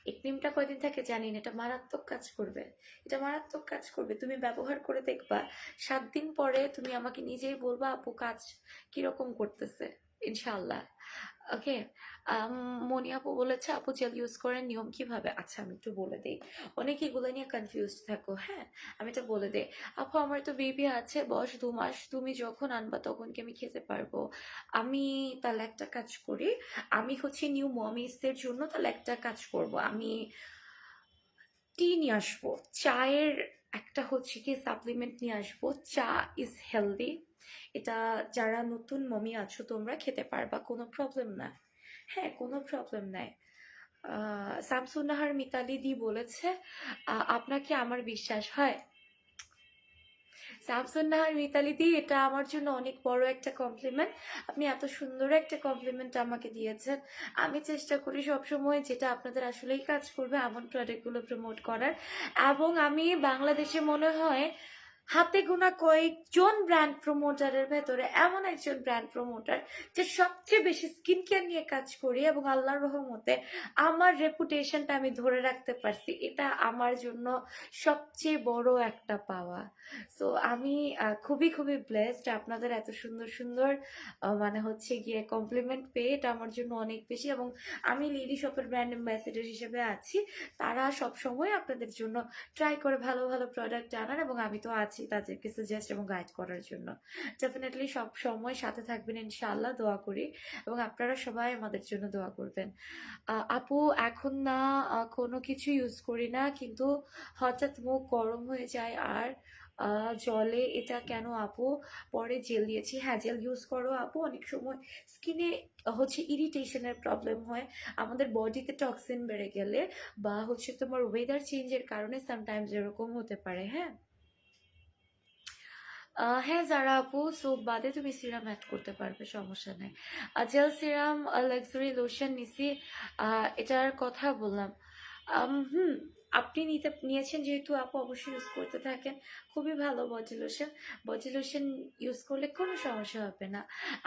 এই ক্রিমটা কয়দিন থাকে জানি না, এটা মারাত্মক কাজ করবে, এটা মারাত্মক কাজ করবে। তুমি ব্যবহার করে দেখবা 7 দিন পরে তুমি আমাকে নিজেই বলবা আপু কাজ কিরকম করতেছে, ইনশাল্লাহ। ওকে। মনি আপু বলেছে আপু জেল ইউজ করার নিয়ম কিভাবে? আচ্ছা আমি একটু বলে দিই। অনেকে এগুলো নিয়ে কনফিউজড থাকো, হ্যাঁ আমি এটা বলে দিই। আপু আমার তো বেবি আছে, বয়স 2 মাস, তুমি যখন আনবা তখন কি আমি খেতে পারবো? আমি তাহলে একটা কাজ করি, আমি হচ্ছে নিউ মমিসদের জন্য তাহলে একটা কাজ করব, আমি টি নিয়ে আসবো, চায়ের একটা হচ্ছে কি সাপ্লিমেন্ট নিয়ে আসবো। চা ইজ হেলদি, এটা যারা নতুন মমি আছো তোমরা খেতে পারবা, কোনো প্রবলেম না। হ্যাঁ কোনো প্রবলেম নাই। শামসুন্নাহার মিতালি দি বলেছে আপনাকে আমার বিশ্বাস হয়। শামসুন্নাহার মিতালি দি, এটা আমার জন্য অনেক বড় একটা কমপ্লিমেন্ট। আপনি এত সুন্দর একটা কমপ্লিমেন্ট আমাকে দিয়েছেন। আমি চেষ্টা করি সবসময় যেটা আপনাদের আসলেই কাজ করবে এমন প্রোডাক্টগুলো প্রমোট করার। এবং আমি বাংলাদেশে মনে হয় হাতে গোনা কয়েকজন ব্র্যান্ড প্রমোটারের ভেতরে এমন একজন ব্র্যান্ড প্রমোটার যে সবচেয়ে বেশি স্কিন কেয়ার নিয়ে কাজ করি, এবং আল্লাহর রহমতে আমার রেপুটেশনটা আমি ধরে রাখতে পারছি, এটা আমার জন্য সবচেয়ে বড় একটা পাওয়া। সো আমি খুবই খুবই ব্লেসড আপনাদের এত সুন্দর সুন্দর মানে হচ্ছে গিয়ে কমপ্লিমেন্ট পেয়ে, এটা আমার জন্য অনেক বেশি। এবং আমি লিলি শপের ব্র্যান্ড অ্যাম্বাসেডর হিসেবে আছি, তারা সব সময় আপনাদের জন্য ট্রাই করে ভালো ভালো প্রোডাক্ট আনার, এবং আমি তো আছি তাদেরকে সাজেস্ট এবং গাইড করার জন্য। ডেফিনেটলি সব সময় সাথে থাকবেন ইনশাআল্লাহ, দোয়া করি, এবং আপনারা সবাই আমাদের জন্য দোয়া করবেন। আপু এখন না কোনো কিছু ইউজ করি না, কিন্তু হঠাৎ মুখ গরম হয়ে যায় আর জলে, এটা কেন আপু? পরে জেল দিয়েছি। হ্যাঁ জেল ইউজ করো আপু, অনেক সময় স্কিনে হচ্ছে ইরিটেশনের প্রবলেম হয়, আমাদের বডিতে টক্সিন বেড়ে গেলে বা হচ্ছে তোমার ওয়েদার চেঞ্জের কারণে সামটাইমস এরকম হতে পারে। হ্যাঁ হ্যাঁ যারা আপু, সোপ বাদে তুমি সিরাম অ্যাড করতে পারবে, সমস্যা নেই। জেল সিরাম লাক্সারি লোশন নিছি, এটার কথা বললাম। হুম, আপনি নিয়েছেন যেহেতু আপু অবশ্যই ইউজ করতে থাকেন, খুবই ভালো body lotion. Body lotion use করলে কোনো সমস্যা হবে না।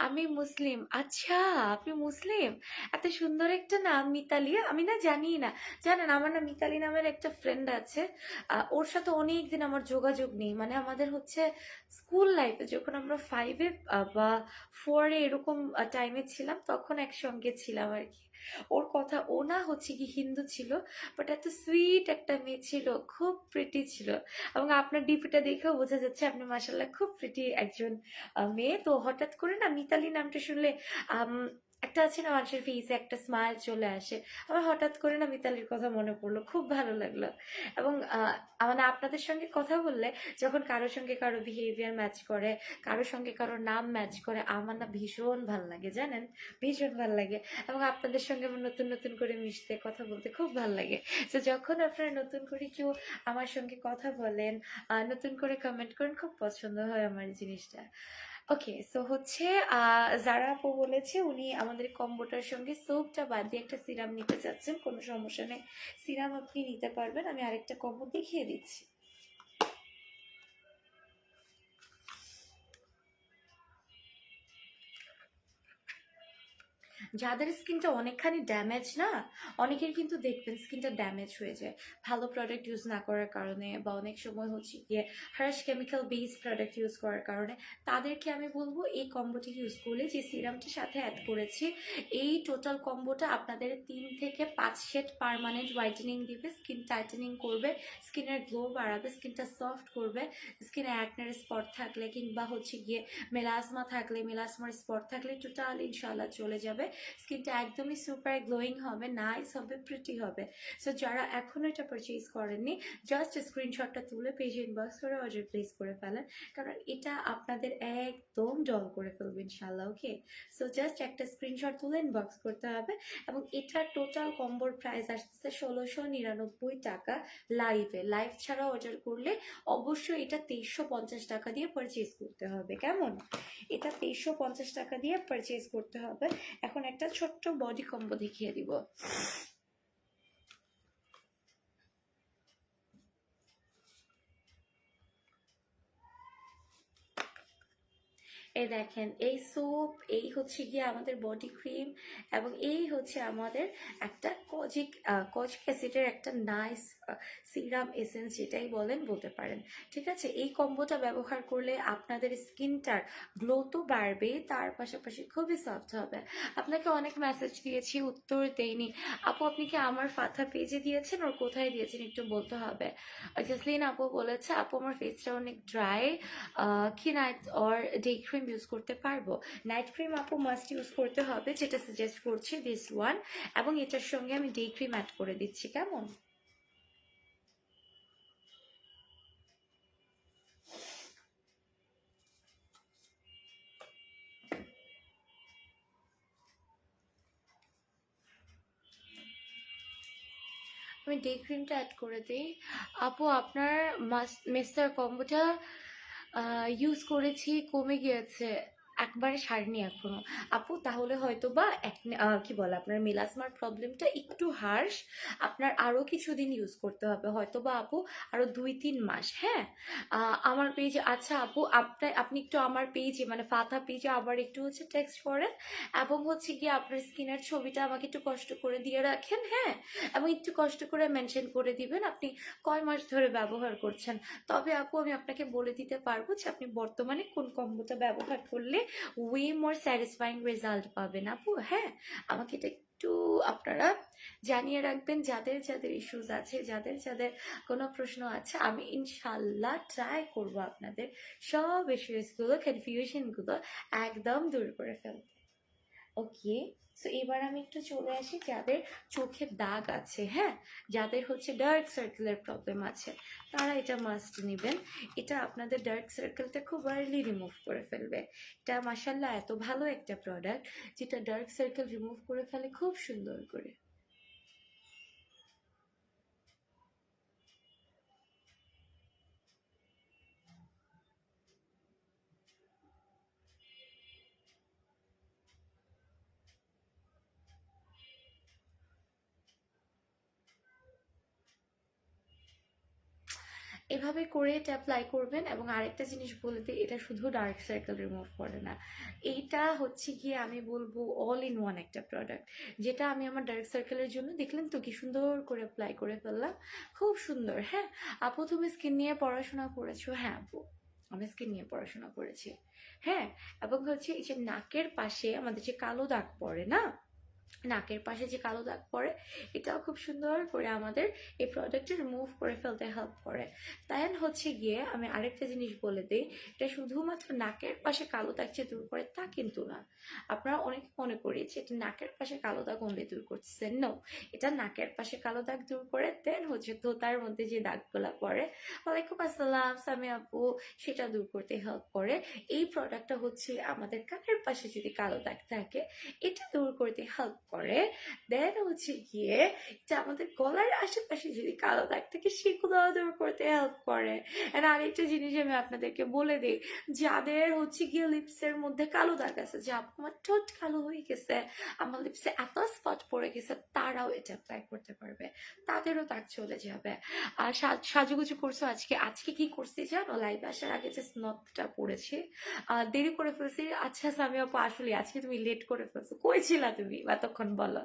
আমি মুসলিম। আচ্ছা আপনি মুসলিম, এত সুন্দর একটা নাম মিতালি, আমি না জানি না। জানেন আমার না মিতালি নামের একটা ফ্রেন্ড আছে, ওর সাথে অনেক দিন আমার যোগাযোগ নেই, মানে আমাদের হচ্ছে স্কুল লাইফে যখন আমরা 5-এ বা 4-এ এরকম টাইমে ছিলাম তখন একসঙ্গে ছিলাম আর কি। ওর কথা, ও না হচ্ছে কি হিন্দু ছিল, বাট এত সুইট একটা মেয়ে ছিল, খুব প্রিটি ছিল। এবং আপনার ডিপিটা দেখেও বোঝা যাচ্ছে আপনি মাসাল্লাহ খুব প্রিটি একজন মেয়ে। তো হঠাৎ করে না মিতালি নামটা শুনলে আম, একটা আছে না মানুষের ফেসে একটা স্মাইল চলে আসে, আমার হঠাৎ করে না মিতালির কথা মনে পড়লো, খুব ভালো লাগলো। এবং মানে আপনাদের সঙ্গে কথা বললে যখন কারোর সঙ্গে কারো বিহেভিয়ার ম্যাচ করে, কারোর সঙ্গে কারোর নাম ম্যাচ করে, আমার না ভীষণ ভাল লাগে জানেন, ভীষণ ভাল লাগে। এবং আপনাদের সঙ্গে আমার নতুন নতুন করে মিশতে কথা বলতে খুব ভাল লাগে। তো যখন আপনারা নতুন করে কেউ আমার সঙ্গে কথা বলেন, নতুন করে কমেন্ট করেন, খুব পছন্দ হয় আমার এই জিনিসটা। ওকে সো হচ্ছে যারা আপু বলেছে উনি আমাদের কম্বোটার সঙ্গে সোপটা বাদ দিয়ে একটা সিরাম নিতে চাচ্ছেন, কোনো সমস্যা নেই, সিরাম আপনি নিতে পারবেন। আমি আরেকটা কম্বো দেখিয়ে দিচ্ছি। যাদের স্কিনটা অনেকখানি ড্যামেজ না, অনেকের কিন্তু দেখবেন স্কিনটা ড্যামেজ হয়ে যায় ভালো প্রোডাক্ট ইউজ না করার কারণে, বা অনেক সময় হচ্ছে গিয়ে harsh chemical based product use করার কারণে। তাদেরকে আমি বলবো এই কম্বোটি ইউজ করলে, যে সিরামটির সাথে অ্যাড করেছি, এই টোটাল কম্বোটা আপনাদের 3 থেকে 5 শেড পার্মানেন্ট হোয়াইটেনিং দিবে, স্কিন টাইটেনিং করবে, স্কিনের গ্লো বাড়াবে, স্কিনটা সফট করবে। স্কিনে অ্যাকনের স্পট থাকলে কিংবা হচ্ছে গিয়ে মেলাসমা থাকলে, মেলাসমার স্পট থাকলে টোটাল ইনশাল্লাহ চলে যাবে। স্কিনটা একদমই সুপার গ্লোয়িং হবে, নাইস হবে, প্রিটি হবে। সো যারা এখনো এটা পারচেজ করেননি, জাস্ট স্ক্রিনশটটা তুলে পেজে ইনবক্স করে অর্ডার প্লেস করে ফেলেন, কারণ এটা আপনাদের একদম ডল করে ফেলবে ইনশাল্লাহ। ওকে সো জাস্ট একটা স্ক্রিনশট তুলে ইনবক্স করতে হবে। এবং এটার টোটাল কম্বোর প্রাইস আসতেছে 1699 টাকা। লাইভ ছাড়া অর্ডার করলে অবশ্যই এটা 2350 টাকা দিয়ে পারচেজ করতে হবে। কেমন? এটা 2350 টাকা দিয়ে পারচেজ করতে হবে। এখন একটা ছোট্ট বডি কম্বো দেখিয়ে দিব। এই দেখেন, এই সোপ, এই হচ্ছে গিয়ে আমাদের বডি ক্রিম, এবং এই হচ্ছে আমাদের একটা কজিক অ্যাসিডের একটা নাইস সিরাম এসেন্স যেটাই বলেন বলতে পারেন। ঠিক আছে, এই কম্বোটা ব্যবহার করলে আপনাদের স্কিনটার গ্লো তো বাড়বে, তার পাশাপাশি খুবই সফট হবে। আপনাকে অনেক মেসেজ দিয়েছি, উত্তর দেইনি। আপু আপনি কি আমার ফাথা পেজে দিয়েছেন ওর কোথায় দিয়েছেন একটু বলতে হবে। জাসলিন আপু বলেছে আপু আমার ফেসটা অনেক ড্রাই, কি night or day cream use করতে পারবো? নাইট ক্রিম আপু মাস্ট ইউজ করতে হবে, যেটা সাজেস্ট করছি দিস ওয়ান, এবং এটার সঙ্গে আমি ডে ক্রিম অ্যাড করে দিচ্ছি। কেমন? আমি ডে ক্রিমটা অ্যাড করে দিই। আপু আপনার মেস্টার কম্বোটা ইউজ করেছি, কমে গিয়েছে, একবারে সারেনি এখনো। আপু তাহলে হয়তো বা কি বলে আপনার মেলাসমার প্রবলেমটা একটু হার্শ, আপনার আরো কিছুদিন ইউজ করতে হবে, হয়তো বা আপু আরো 2-3 মাস। হ্যাঁ, আমার পেজে, আচ্ছা আপু আপনি একটু আমার পেজে মানে ফাথা পেজে আবার একটু হচ্ছে টেক্সট করেন, এবং হচ্ছে গিয়ে আপনার স্কিনের ছবিটা আমাকে একটু কষ্ট করে দিয়ে রাখেন। হ্যাঁ, এবং একটু কষ্ট করে মেনশন করে দিবেন আপনি কয় মাস ধরে ব্যবহার করছেন। তবে আপু আমি আপনাকে বলে দিতে পারবো যে আপনি বর্তমানে কোন কম্বোটা ব্যবহার করলে ওয়ে মোর স্যাটিসফাইং রেজাল্ট পাবেন আপু। হ্যাঁ, আমাকে এটা একটু আপনারা জানিয়ে রাখবেন, যাদের যাদের ইস্যুস আছে, যাদের যাদের কোনো প্রশ্ন আছে, আমি ইনশাল্লাহ ট্রাই করব আপনাদের সব ইস্যুসগুলো, কনফিউশনগুলো একদম দূর করে ফেলতে। ওকে, সো এবার আমি একটু চলে আসি যাদের চোখে দাগ আছে। হ্যাঁ, যাদের হচ্ছে ডার্ক সার্কেলের প্রবলেম আছে, তারা এটা মাস্ট নেবেন। এটা আপনাদের ডার্ক সার্কেলটা খুব আর্লি রিমুভ করে ফেলবে। এটা মাসাল্লাহ এত ভালো একটা প্রোডাক্ট যেটা ডার্ক সার্কেল রিমুভ করে ফেলে খুব সুন্দর করে। এভাবে করে এটা অ্যাপ্লাই করবেন। এবং আরেকটা জিনিস বলে দিই, এটা শুধু ডার্ক সার্কেল রিমুভ করে না, এইটা হচ্ছে গিয়ে আমি বলবো অল ইন ওয়ান একটা প্রোডাক্ট, যেটা আমি আমার ডার্ক সার্কেলের জন্য দেখলেন তো কি সুন্দর করে অ্যাপ্লাই করে ফেললাম, খুব সুন্দর। হ্যাঁ আপু তুমি স্কিন নিয়ে পড়াশোনা করেছো? হ্যাঁ আপু আমি স্কিন নিয়ে পড়াশোনা করেছি। হ্যাঁ, এবং হচ্ছে এই যে নাকের পাশে আমাদের যে কালো দাগ পড়ে না, নাকের পাশে যে কালো দাগ পড়ে, এটাও খুব সুন্দর করে আমাদের এই প্রোডাক্টটা রিমুভ করে ফেলতে হেল্প করে। তাই হচ্ছে গিয়ে আমি আরেকটা জিনিস বলে দিই, এটা শুধুমাত্র নাকের পাশে কালো দাগ যে দূর করে তা কিন্তু না। আপনারা অনেকে মনে করেছে এটা নাকের পাশে কালো দাগ অনলি দূর করতেছেন, নো, এটা নাকের পাশে কালো দাগ দূর করে দেন হচ্ছে থোতার মধ্যে যে দাগগুলা পড়ে, ওয়ালাইকুম আসসালাম সামি আপু, সেটা দূর করতে হেল্প করে। এই প্রোডাক্টটা হচ্ছে আমাদের কানের পাশে যদি কালো দাগ থাকে এটা দূর করতে হেল্প করে। দেন হচ্ছে গিয়ে এটা আমাদের গলার আশেপাশে যদি কালো দাগ থাকে সেগুলো দূর করতে হেল্প করে। আর আরেকটা জিনিস আমি আপনাদেরকে বলে দিই, যাদের হচ্ছে গিয়ে লিপসের মধ্যে কালো দাগ আছে, যে আমার ঠোঁট কালো হয়ে গেছে, আমার লিপসে এত স্পট পড়ে গেছে, তারাও এটা অ্যাপ্লাই করতে পারবে, তাদেরও দাগ চলে যাবে। আর সাজুগুজু করছো আজকে? আজকে কি করছি জানো, লাইভ আসার আগে যে স্নথটা পড়েছি, দেরি করে ফেলছি। আচ্ছা সামি আপু আসলে আজকে তুমি লেট করে ফেলছো, কই ছিলা তুমি এতক্ষণ বলো?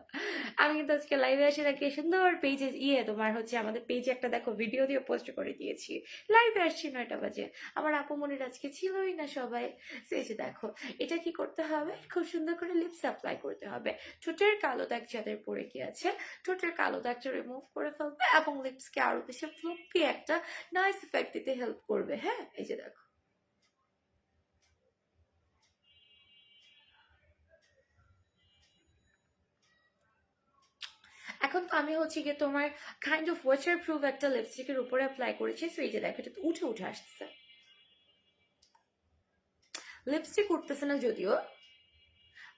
আমি কিন্তু আজকে লাইভে এসে নাকি সুন্দর পেজে তোমার হচ্ছে আমাদের পেজে একটা দেখো ভিডিও দিয়ে পোস্ট করে দিয়েছি, লাইভে আসছি 9টা বাজে। আমার আপু মনির আজকে ছিলই না সবাই। সেই যে দেখো, এটা কি করতে হবে, খুব সুন্দর করে লিপস অ্যাপ্লাই করতে হবে, ঠোঁটের কালো দাগ যাদের পড়ে গিয়েছে ঠোঁটের কালো দাগটা রিমুভ করে ফেলবে, এবং লিপসকে আরো বেশি ফ্লুপি একটা নাইস ইফেক্ট দিতে হেল্প করবে। হ্যাঁ, এই যে দেখো। এখন তো আমি হচ্ছে গিয়ে তোমার কাইন্ড অফ ওয়াটার প্রুফ একটা লিপস্টিকের উপরে অ্যাপ্লাই করেছি, সো এই যে দেখো এটা উঠে উঠে আসতেছে, লিপস্টিক উঠতেছে না যদিও,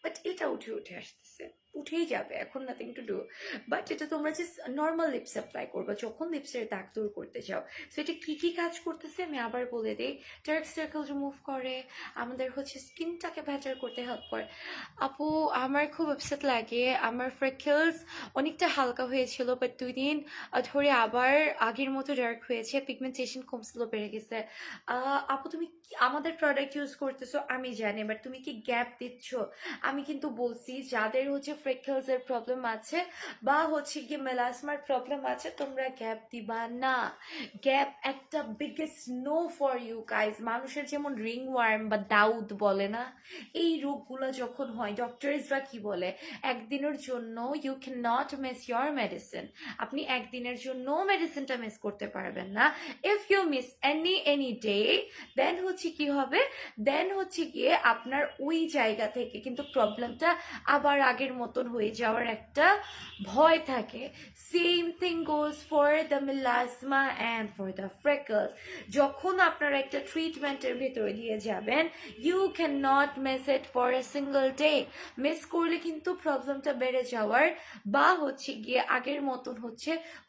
বাট এটা উঠে উঠে আসতেছে, উঠেই যাবে, এখন নাথিং টু ডু। বাট এটা তোমরা জাস্ট নর্মাল লিপস অ্যাপ্লাই করবে যখন লিপসের দাগ দূর করতে চাও। সো এটা কি কি কাজ করতেছে আমি আবার বলে দিই, ডার্ক সার্কেল রিমুভ করে, আমাদের হচ্ছে স্কিনটাকে বেটার করতে হেল্প করে। আপু আমার খুব আপসেট লাগে, আমার ফ্রেকলস অনেকটা হালকা হয়েছিল, বাট 2 দিন ধরে আবার আগের মতো ডার্ক হয়েছে, পিগমেন্টেশন কমছিল, বেড়ে গেছে। আপু তুমি আমাদের প্রোডাক্ট ইউজ করতেছো আমি জানি, বাট তুমি কি গ্যাপ দিচ্ছ? আমি কিন্তু বলছি যাদের হচ্ছে ফ্রেকলস এর প্রবলেম আছে বা হচ্ছে কি মেলাসমার প্রবলেম আছে তোমরা গ্যাপ দিবা না। গ্যাপ একটা biggest no for you guys. মানুষের যেমন রিং ওয়ার্ম বা দাউদ বলে না, এই রোগগুলো যখন হয় ডক্টরসরা কি বলে, একদিনের জন্য you can not miss your medicine. আপনি একদিনের জন্য মেডিসিনটা মিস করতে পারবেন না। If you miss any day, then হচ্ছে কি হবে, দেন হচ্ছে গিয়ে আপনার ওই জায়গা থেকে কিন্তু প্রবলেমটা আবার আগের মতন হয়ে যাওয়ার একটা ভয় থাকে। Same thing goes for the melasma and for the freckles. যখন আপনারা একটা ট্রিটমেন্টের ভেতরে দিয়ে যাবেন, you can not miss it for a single day. Miss করলে কিন্তু প্রবলেমটা বেড়ে যাওয়ার বা হচ্ছে গিয়ে আগের মতন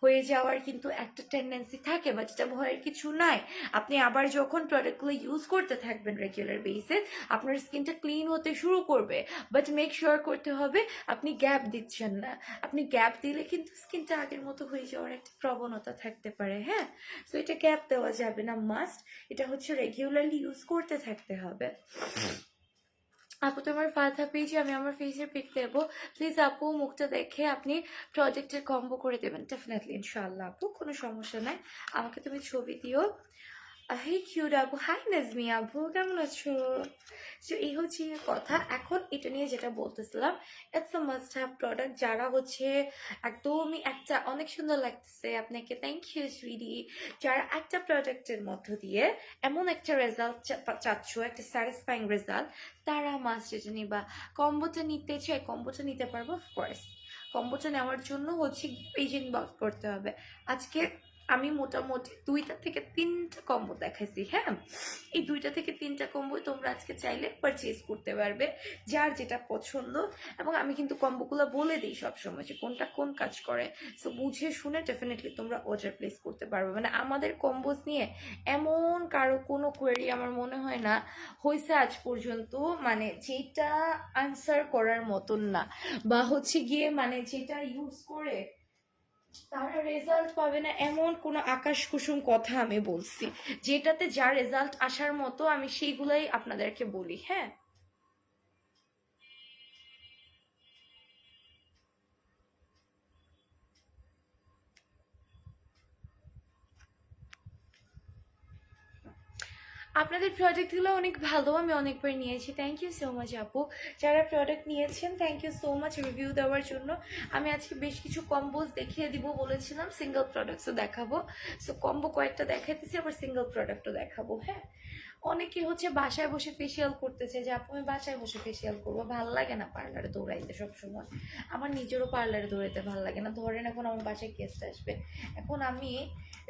হয়ে যাওয়ার কিন্তু একটা টেন্ডেন্সি থাকে, বাট এটা ভয়ের কিছু নাই। আপনি আবার যখন প্রোডাক্টগুলো ইউজ করতে থাকবেন রেগুলার বেসিস, আপনার স্কিনটা ক্লিন হতে শুরু করবে। বাট মেক শিওর করতে হবে আপনি গ্যাপ দিচ্ছেন না। আপনি গ্যাপ দিলে কিন্তু স্কিনটা আগের মতো হয়ে যাওয়ার একটা প্রবণতা থাকতে পারে। হ্যাঁ, সো এটা গ্যাপ দেওয়া যাবে না, মাস্ট। এটা রেগুলারলি ইউজ করতে থাকতে হবে। আপু তোমার ফাথা পেজে আমি আমার ফেসের পিক দেবো, প্লিজ আপু মুখটা দেখে আপনি প্রজেক্টের কম্বো করে দেবেন। ডেফিনেটলি, ইনশাআল্লাহ আপু, কোনো সমস্যা নাই। আমাকে তুমি ছবি দিও। হে কিউট আপু, হাই নাজমি আপু, কেমন আছো? সো এই হচ্ছে কথা। এখন এটা নিয়ে যেটা বলতেছিলাম, it's a must have product. যারা একদমই একটা অনেক সুন্দর লাগতেছে আপনাকে, থ্যাংক ইউ সুইডি। যারা একটা প্রোডাক্টের মধ্য দিয়ে এমন একটা রেজাল্ট চাচ্ছ, একটা স্যাটিসফাইং রেজাল্ট, তারা মাস্ট এটা নিবা। কম্বোটা নিতে চাই, কম্বোটা নিতে পারবো অফকোর্স। কম্বোটা নেওয়ার জন্য পেজ ইনবক্স করতে হবে। আজকে আমি মোটামুটি 2টা থেকে 3টা কম্বো দেখাইছি। হ্যাঁ, এই 2টা থেকে 3টা কম্বো তোমরা আজকে চাইলে পারচেজ করতে পারবে, যার যেটা পছন্দ। এবং আমি কিন্তু কম্বোগুলো বলে দিই সবসময় যে কোনটা কোন কাজ করে। সো বুঝে শুনে ডেফিনেটলি তোমরা অর্ডার প্লেস করতে পারবে। মানে আমাদের কম্বোস নিয়ে এমন কারো কোনো কোয়েরি আমার মনে হয় না হয়েছে আজ পর্যন্ত, মানে যেটা আনসার করার মতন না, বা গিয়ে মানে যেটা ইউজ করে তারা রেজাল্ট পাবে না এমন কোনো আকাশ কুসুম কথা আমি বলছি। যেটাতে যা রেজাল্ট আসার মতো আমি সেইগুলাই আপনাদেরকে বলি। হ্যাঁ, আপনাদের প্রোডাক্টগুলো অনেক ভালো, আমি অনেকবার নিয়েছি। থ্যাংক ইউ সো মাচ আপু, যারা প্রোডাক্ট নিয়েছেন thank you so much review দেওয়ার জন্য। আমি আজকে বেশ কিছু কম্বোজ দেখিয়ে দিব বলেছিলাম, সিঙ্গেল প্রোডাক্টসও দেখাবো। সো কম্বো কয়েকটা দেখাইতেছি, আবার সিঙ্গেল প্রোডাক্টও দেখাবো। হ্যাঁ, অনেকে বাসায় বসে ফেসিয়াল করতেছে, যে আপু আমি বাসায় বসে ফেসিয়াল করবো, ভালো লাগে না পার্লারে দৌড়াইতে সবসময়। আমার নিজেরও পার্লারে দৌড়াইতে ভালো লাগে না। ধরেন এখন আমার বাসায় গেস্ট আসবে, এখন আমি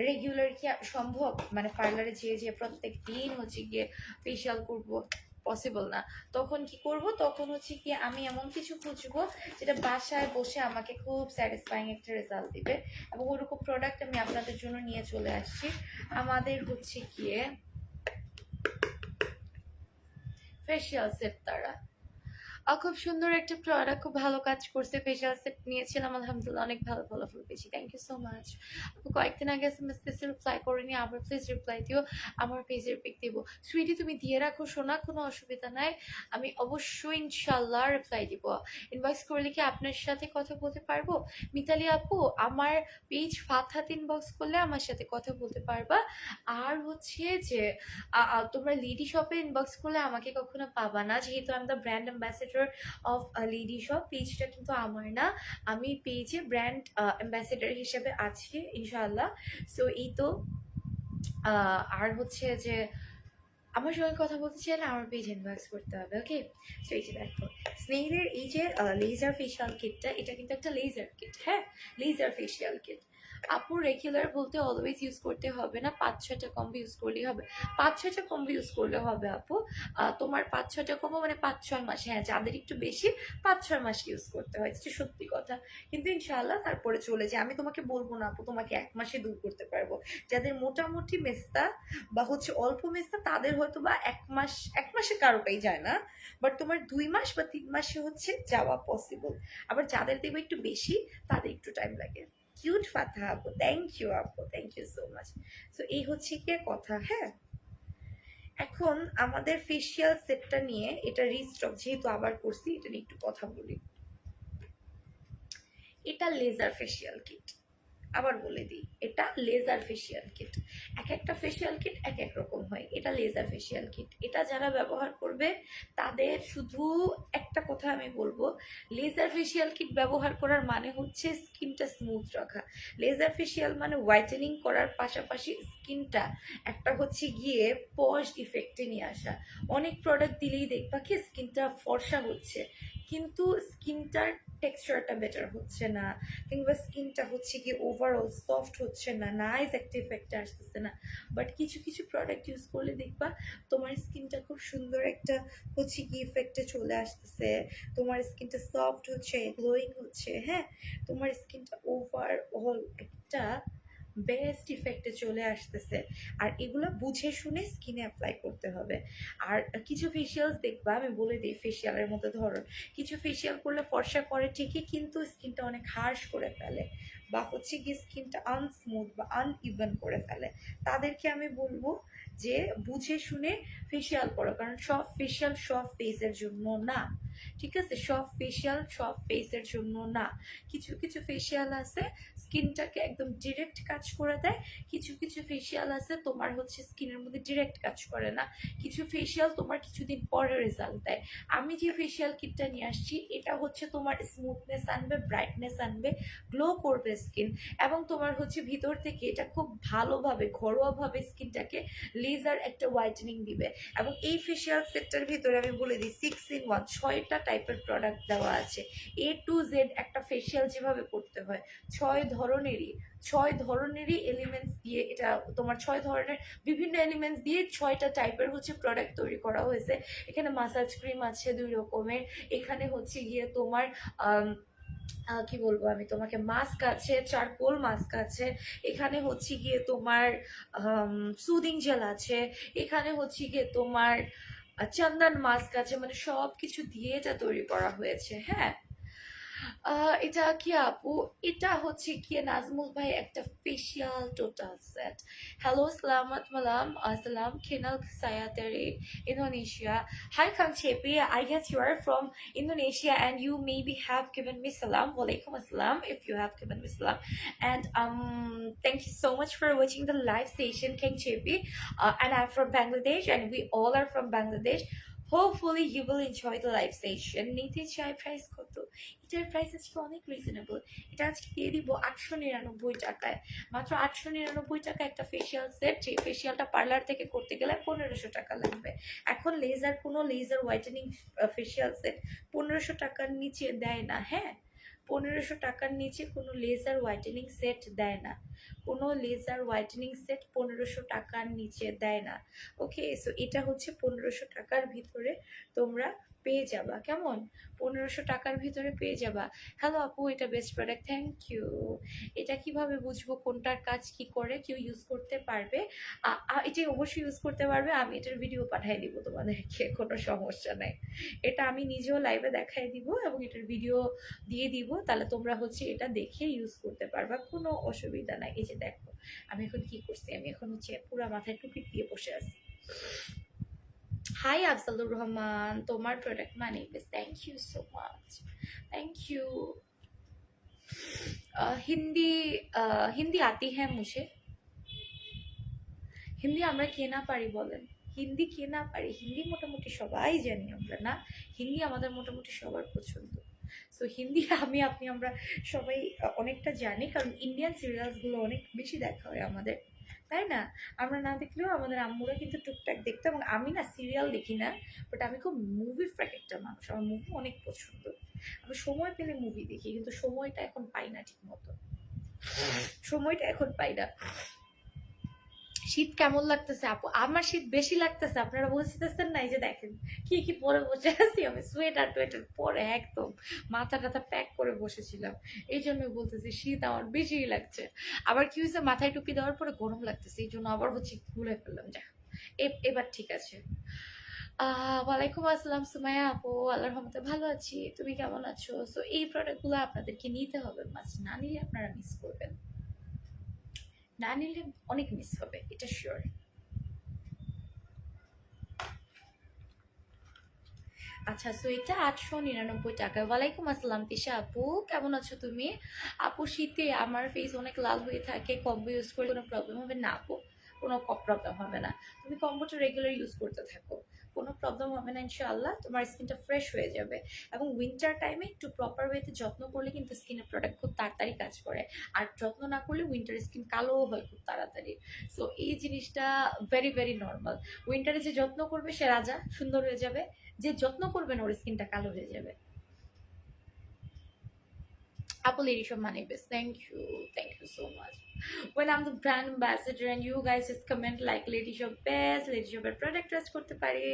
রেগুলার কি সম্ভব, মানে পার্লারে যে প্রত্যেক দিন গিয়ে ফেসিয়াল করব, পসিবল না। তখন কি করব, তখন কি আমি এমন কিছু খুঁজবো যেটা বাসায় বসে আমাকে খুব স্যাটিসফাইং একটা রেজাল্ট দিবে, এবং ওরকম প্রোডাক্ট আমি আপনাদের জন্য নিয়ে চলে আসছি। আমাদের গিয়ে ফেসিয়াল সেট তারা খুব সুন্দর একটা প্রোডাক্ট, খুব ভালো কাজ করছে। ফেসিয়াল সেট নিয়েছিলাম, আলহামদুলিল্লাহ অনেক ভালো ফলাফল পেয়েছি। থ্যাংক ইউ সো মাচ আপু। কয়েকদিন আগে এসএমএস রিপ্লাই করিনি, আবার প্লিজ রিপ্লাই দিও, আমার পেজের পিক দেবো। সুইটি তুমি দিয়ে রাখো সোনা, কোনো অসুবিধা নাই, আমি অবশ্যই ইনশাল্লাহ রিপ্লাই দিব। ইনবক্স করলে কি আপনার সাথে কথা বলতে পারবো? মিতালি আপু, আমার পেজ ফাতহাত ইনবক্স করলে আমার সাথে কথা বলতে পারবা। আর যে তোমরা লিডি শপে ইনবক্স করলে আমাকে কখনো পাবা না, যেহেতু আমি the brand ambassador of Lady Shop. পেজটা কিন্তু আমার না, আমি পেজে ব্র্যান্ড অ্যাম্বাসেডর হিসেবে আছি ইনশাআল্লাহ। সো এই তো আর যে আমার সঙ্গে কথা বলতে চাইলে আমার পেজ ইনবক্স করতে হবে। ওকে, সো এই যে দেখো স্নেইলের এই যে লেজার ফেশিয়াল কিটটা, এটা কিন্তু একটা লেজার কিট। হ্যাঁ, লেজার ফেশিয়াল কিট। আপু রেগুলার বলতে অলওয়েজ ইউজ করতে হবে না, 5-6টা কম্বো ইউজ করলেই হবে। 5-6টা কম্বো ইউজ করলে হবে আপু। তোমার 5-6টা কম্বো মানে 5-6 মাস। হ্যাঁ, যাদের একটু বেশি 5-6 মাস ইউজ করতে হয়, এটা সত্যি কথা। কিন্তু ইনশাআল্লাহ তারপরে চলে যায়। আমি তোমাকে বলবো না আপু তোমাকে 1 মাসে দূর করতে পারবো। যাদের মোটামুটি মেস্তা বা অল্প মেস্তা, তাদের হয়তো বা 1 মাসে কারোটাই যায় না, বাট তোমার 2 মাস বা 3 মাসে যাওয়া পসিবল। আবার যাদের দেখবে একটু বেশি, তাদের একটু টাইম লাগে। কিউট ফাতহা আপু, থ্যাংক ইউ আপু, thank you so much. So এই কি কথা। হ্যাঁ, এখন আমাদের ফেসিয়াল সেটটা নিয়ে, এটা রিস্টক যেহেতু আবার করছি, এটা নিয়ে একটু কথা বলি। এটা লেজার ফেসিয়াল কিট, আবার বলে দিই, এটা লেজার ফেসিয়াল কিট। এক একটা ফেসিয়াল কিট এক এক রকম হয়। এটা লেজার ফেসিয়াল কিট, এটা যারা ব্যবহার করবে তাদের শুধু একটা কথা আমি বলবো, লেজার ফেসিয়াল কিট ব্যবহার করার মানে হচ্ছে স্কিনটা স্মুথ রাখা। লেজার ফেসিয়াল মানে হোয়াইটেনিং করার পাশাপাশি স্কিনটা একটা হচ্ছে গিয়ে পজ ইফেক্টে নিয়ে আসা। অনেক প্রোডাক্ট দিলেই দেখবা কি স্কিনটা ফর্সা হচ্ছে, কিন্তু স্কিনটার টেক্সচারটা বেটার হচ্ছে না, কিংবা স্কিনটা হচ্ছে কি ওভারঅল সফট হচ্ছে না, নাইস একটা ইফেক্ট আসতেছে না। বাট কিছু কিছু প্রোডাক্ট ইউজ করলে দেখবা তোমার স্কিনটা খুব সুন্দর একটা হচ্ছে কি ইফেক্টে চলে আসতেছে, তোমার স্কিনটা সফট হচ্ছে, গ্লোয়িং হচ্ছে, হ্যাঁ, তোমার স্কিনটা ওভারঅল একটা বেস্ট ইফেক্টে চলে আসতেছে। আর এগুলো বুঝে শুনে স্কিনে অ্যাপ্লাই করতে হবে। আর কিছু ফেসিয়ালস দেখবা, আমি বলে দিই ফেসিয়ালের মতো ধরন, কিছু ফেসিয়াল করলে ফর্সা করে ঠিকই, কিন্তু স্কিনটা অনেক হার্শ করে ফেলে, বা হচ্ছে কি স্কিনটা আনস্মুথ বা আনইভেন করে ফেলে। তাদেরকে আমি বলবো যে বুঝে শুনে ফেসিয়াল করো, কারণ সব ফেসিয়াল সব ফেসের জন্য না। ঠিক আছে, সব ফেসিয়াল সব ফেসের জন্য না। কিছু কিছু ফেসিয়াল আছে স্কিনটাকে একদম ডিরেক্ট কাজ করে দেয়, কিছু কিছু ফেসিয়াল আছে তোমার হচ্ছে স্কিনের মধ্যে ডিরেক্ট কাজ করে না, কিছু ফেসিয়াল তোমার কিছুদিন পরে রেজাল্ট দেয়। আমি যে ফেসিয়াল কিটটা নিয়ে আসছি এটা হচ্ছে তোমার স্মুথনেস আনবে, ব্রাইটনেস আনবে, গ্লো করবে স্কিন, এবং তোমার হচ্ছে ভিতর থেকে এটা খুব ভালোভাবে ঘরোয়াভাবে স্কিনটাকে লেজার একটা হোয়াইটেনিং দিবে। এবং এই ফেসিয়াল সেটটার ভিতরে আমি বলে দিই 6 in 1, 6টা টাইপের প্রোডাক্ট দেওয়া আছে। A to Z একটা ফেসিয়াল যেভাবে করতে হয়, 6 ধরনেরই এলিমেন্টস দিয়ে, এটা তোমার 6 ধরনের বিভিন্ন এলিমেন্টস দিয়ে 6টা টাইপের হচ্ছে প্রোডাক্ট তৈরি করা হয়েছে। এখানে মাসাজ ক্রিম আছে 2 রকমের, এখানে হচ্ছে গিয়ে তোমার কি বলবো আমি তোমাকে, মাস্ক আছে, চারকোল মাস্ক আছে, এখানে হচ্ছে গিয়ে তোমার সুদিং জেল আছে, এখানে হচ্ছে গিয়ে তোমার চন্দন মাস্ক আছে, মানে সব কিছু দিয়ে এটা তৈরি করা হয়েছে। হ্যাঁ, এটা কি আপু, এটা হচ্ছে কি নাজমুল ভাই একটা facial total set. Halo, selamat malam. Salam kenal saya dari Indonesia. Hi Kang Chepi, I guess you are from Indonesia and you maybe have given me salam. Walaikum assalam if you have given me salam. And thank you so much for watching the live station, Kang Chepi. And I'm from Bangladesh and we all are from Bangladesh. Hopefully you will enjoy the live session. নিতে চাই price কত? এটার price আজকে অনেক reasonable. এটা আজকে দিয়ে দিব 899 টাকায়, মাত্র 899 টাকা একটা ফেসিয়াল সেট, যে ফেসিয়ালটা পার্লার থেকে করতে গেলে 1500 টাকা লাগবে। এখন কোনো লেজার হোয়াইটেনিং ফেসিয়াল সেট 1500 টাকার নিচে দেয় না। হ্যাঁ, 1500 টাকার নিচে কোনো লেজার হোয়াইটেনিং সেট দেয় না, কোনো লেজার হোয়াইটেনিং সেট 1500 টাকার নিচে দেয় না। ওকে, সো এটা হচ্ছে 1500 টাকার ভিতরে তোমরা পেয়ে যাবা। কেমন? 1500 টাকার ভিতরে পেয়ে যাবা। হ্যালো আপু, এটা বেস্ট প্রোডাক্ট, থ্যাংক ইউ। এটা কিভাবে বুঝবো কোনটার কাজ কি করে? কেউ ইউজ করতে পারবে, এটা অবশ্যই ইউজ করতে পারবে। আমি এটার ভিডিও পাঠিয়ে দিব তোমাদেরকে, কোনো সমস্যা নেই। এটা আমি নিজেও লাইভে দেখাই দিব এবং এটার ভিডিও দিয়ে দিব, তাহলে তোমরা হচ্ছে এটা দেখে ইউজ করতে পারবা, কোনো অসুবিধা নাই। এই যে দেখো আমি এখন কি করছি, আমি এখন হচ্ছে পুরো মাথায় টুপি দিয়ে বসে আছি। হাই আফজালুর রহমান, তোমার প্রোডাক্ট মানে বেশ, thank you so much, thank you. Hindi Hindi আতি হ্যাঁ মুঝে, হিন্দি আমরা কে না পারি বলেন? হিন্দি কে না পারি? হিন্দি মোটামুটি সবাই জানি আমরা, না? হিন্দি আমাদের মোটামুটি সবার পছন্দ। সো হিন্দি আপনি আমরা সবাই অনেকটা জানি, কারণ ইন্ডিয়ান সিরিয়ালসগুলো অনেক বেশি দেখা হয় আমাদের, তাই না? আমরা না দেখলেও আমাদের আম্মুরা কিন্তু টুকটাক দেখতো। এবং আমি না সিরিয়াল দেখি না, বাট আমি খুব মুভি ফ্যাক একটা মানুষ, আমার মুভি অনেক পছন্দ। আমি সময় পেলে মুভি দেখি, কিন্তু সময়টা এখন পাই না ঠিক মতো, সময়টা এখন পাই না। শীত কেমন লাগতেছে আপু? আমার শীত বেশি লাগতেছে, আপনারা বুঝতেছেন না? এই যে দেখেন কি কি পরে বসে আছি আমি, সোয়েটার টোয়েটার পরে একদম মাথা টাথা প্যাক করে বসেছিলাম, এই জন্য বলতেছি শীত আমার বেশি লাগছে। আবার কি হয়েছে, মাথায় টুপি দেওয়ার পরে গরম লাগতেছে, এই জন্য আবার হচ্ছে খুলে ফেললাম। যা, এবার ঠিক আছে। ওয়ালাইকুম আসসালাম সুমাইয়া আপু, আল্লাহর রহমতে ভালো আছি, তুমি কেমন আছো? সো এই প্রোডাক্টগুলো আপনাদেরকে নিতে হবে, মাস্ট, না নিলে আপনারা মিস করবেন, না নিলে অনেক মিস হবে, এটা শিওর। আচ্ছা, সো এটা 899 টাকা। ওয়ালাইকুম আসসালাম তিশা আপু, কেমন আছো তুমি? আপু, শীতে আমার ফেস অনেক লাল হয়ে থাকে, কম্বো ইউজ করলে কোনো প্রবলেম হবে না আপু? কোনো প্রবলেম হবে না। তুমি কম্বোটা রেগুলার ইউজ করতে থাকো, কোনো প্রবলেম হবে না ইনশাআল্লাহ। তোমার স্কিনটা ফ্রেশ হয়ে যাবে। এবং উইন্টার টাইমে একটু প্রপার ওয়েতে যত্ন করলে কিন্তু স্কিনের প্রোডাক্ট খুব তাড়াতাড়ি কাজ করে। আর যত্ন না করলে উইন্টার স্কিন কালোও হয় খুব তাড়াতাড়ি। সো এই জিনিসটা ভেরি ভেরি নর্মাল। উইন্টারে যে যত্ন করবে সে রাজা, সুন্দর হয়ে যাবে। যে যত্ন করবে না ওর স্কিনটা কালো হয়ে যাবে। Apple Lady Shop Money Biz. Thank you so much. When I'm the brand ambassador and you guys just comment like Lady Shop best, Lady Shop এর product trust করতে পারি,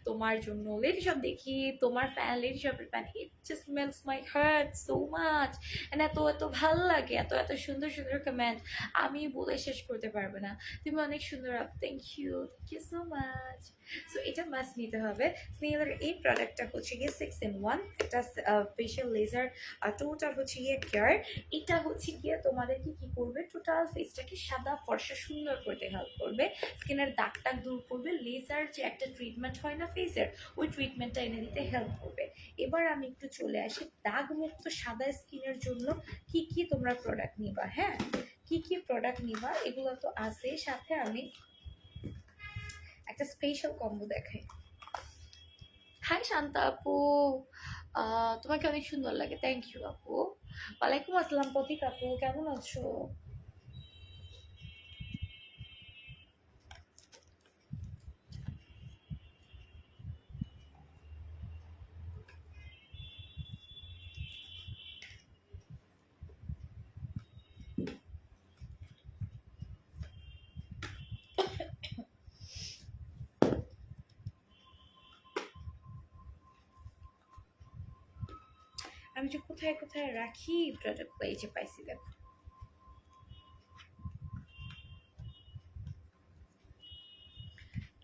তোমার জন্য Lady Shop দেখি, তোমার ফ্যান, Lady Shop এর fan, it just melts my heart so much. And এত এত ভালো লাগে, এত এত সুন্দর সুন্দর কমেন্ট, আমি বলে শেষ করতে পারবো না। তুমি অনেক সুন্দর আপ, thank you so much. So এটা মাস্ট নিতে হবে। স্নেহার এই প্রোডাক্টটা হচ্ছে গিয়ে 6 in 1, একটা ফেশিয়াল লেজার আর টোটাল হচ্ছে গিয়ে কেয়ার। এটা হচ্ছে গিয়ে তোমাদেরকে কি করবে, টোটাল ফেসটাকে সাদা ফর্সা সুন্দর করতে হেল্প করবে, স্কিনের দাগ টাগ দূর করবে, লেজার যে একটা ট্রিটমেন্ট হয় না ফেসের, ওই ট্রিটমেন্টটা এনে দিতে হেল্প করবে। এবার আমি একটু চলে আসি দাগ মুক্ত সাদা স্কিনের জন্য কি কি তোমরা প্রোডাক্ট নিবা। হ্যাঁ, কি কি প্রোডাক্ট নিবা এগুলো তো আছে, সাথে আমি একটা স্পেশাল কম্বো দেখাই। হাই শান্তা আপু, তোমাকে অনেক সুন্দর লাগে, থ্যাংক ইউ আপু। ওয়ালাইকুম আসসালাম প্রতীক আপু, কেমন আছো? আমি যে কোথায় কোথায় রাখি প্রোডাক্ট, এই যে পাইছি দেখো।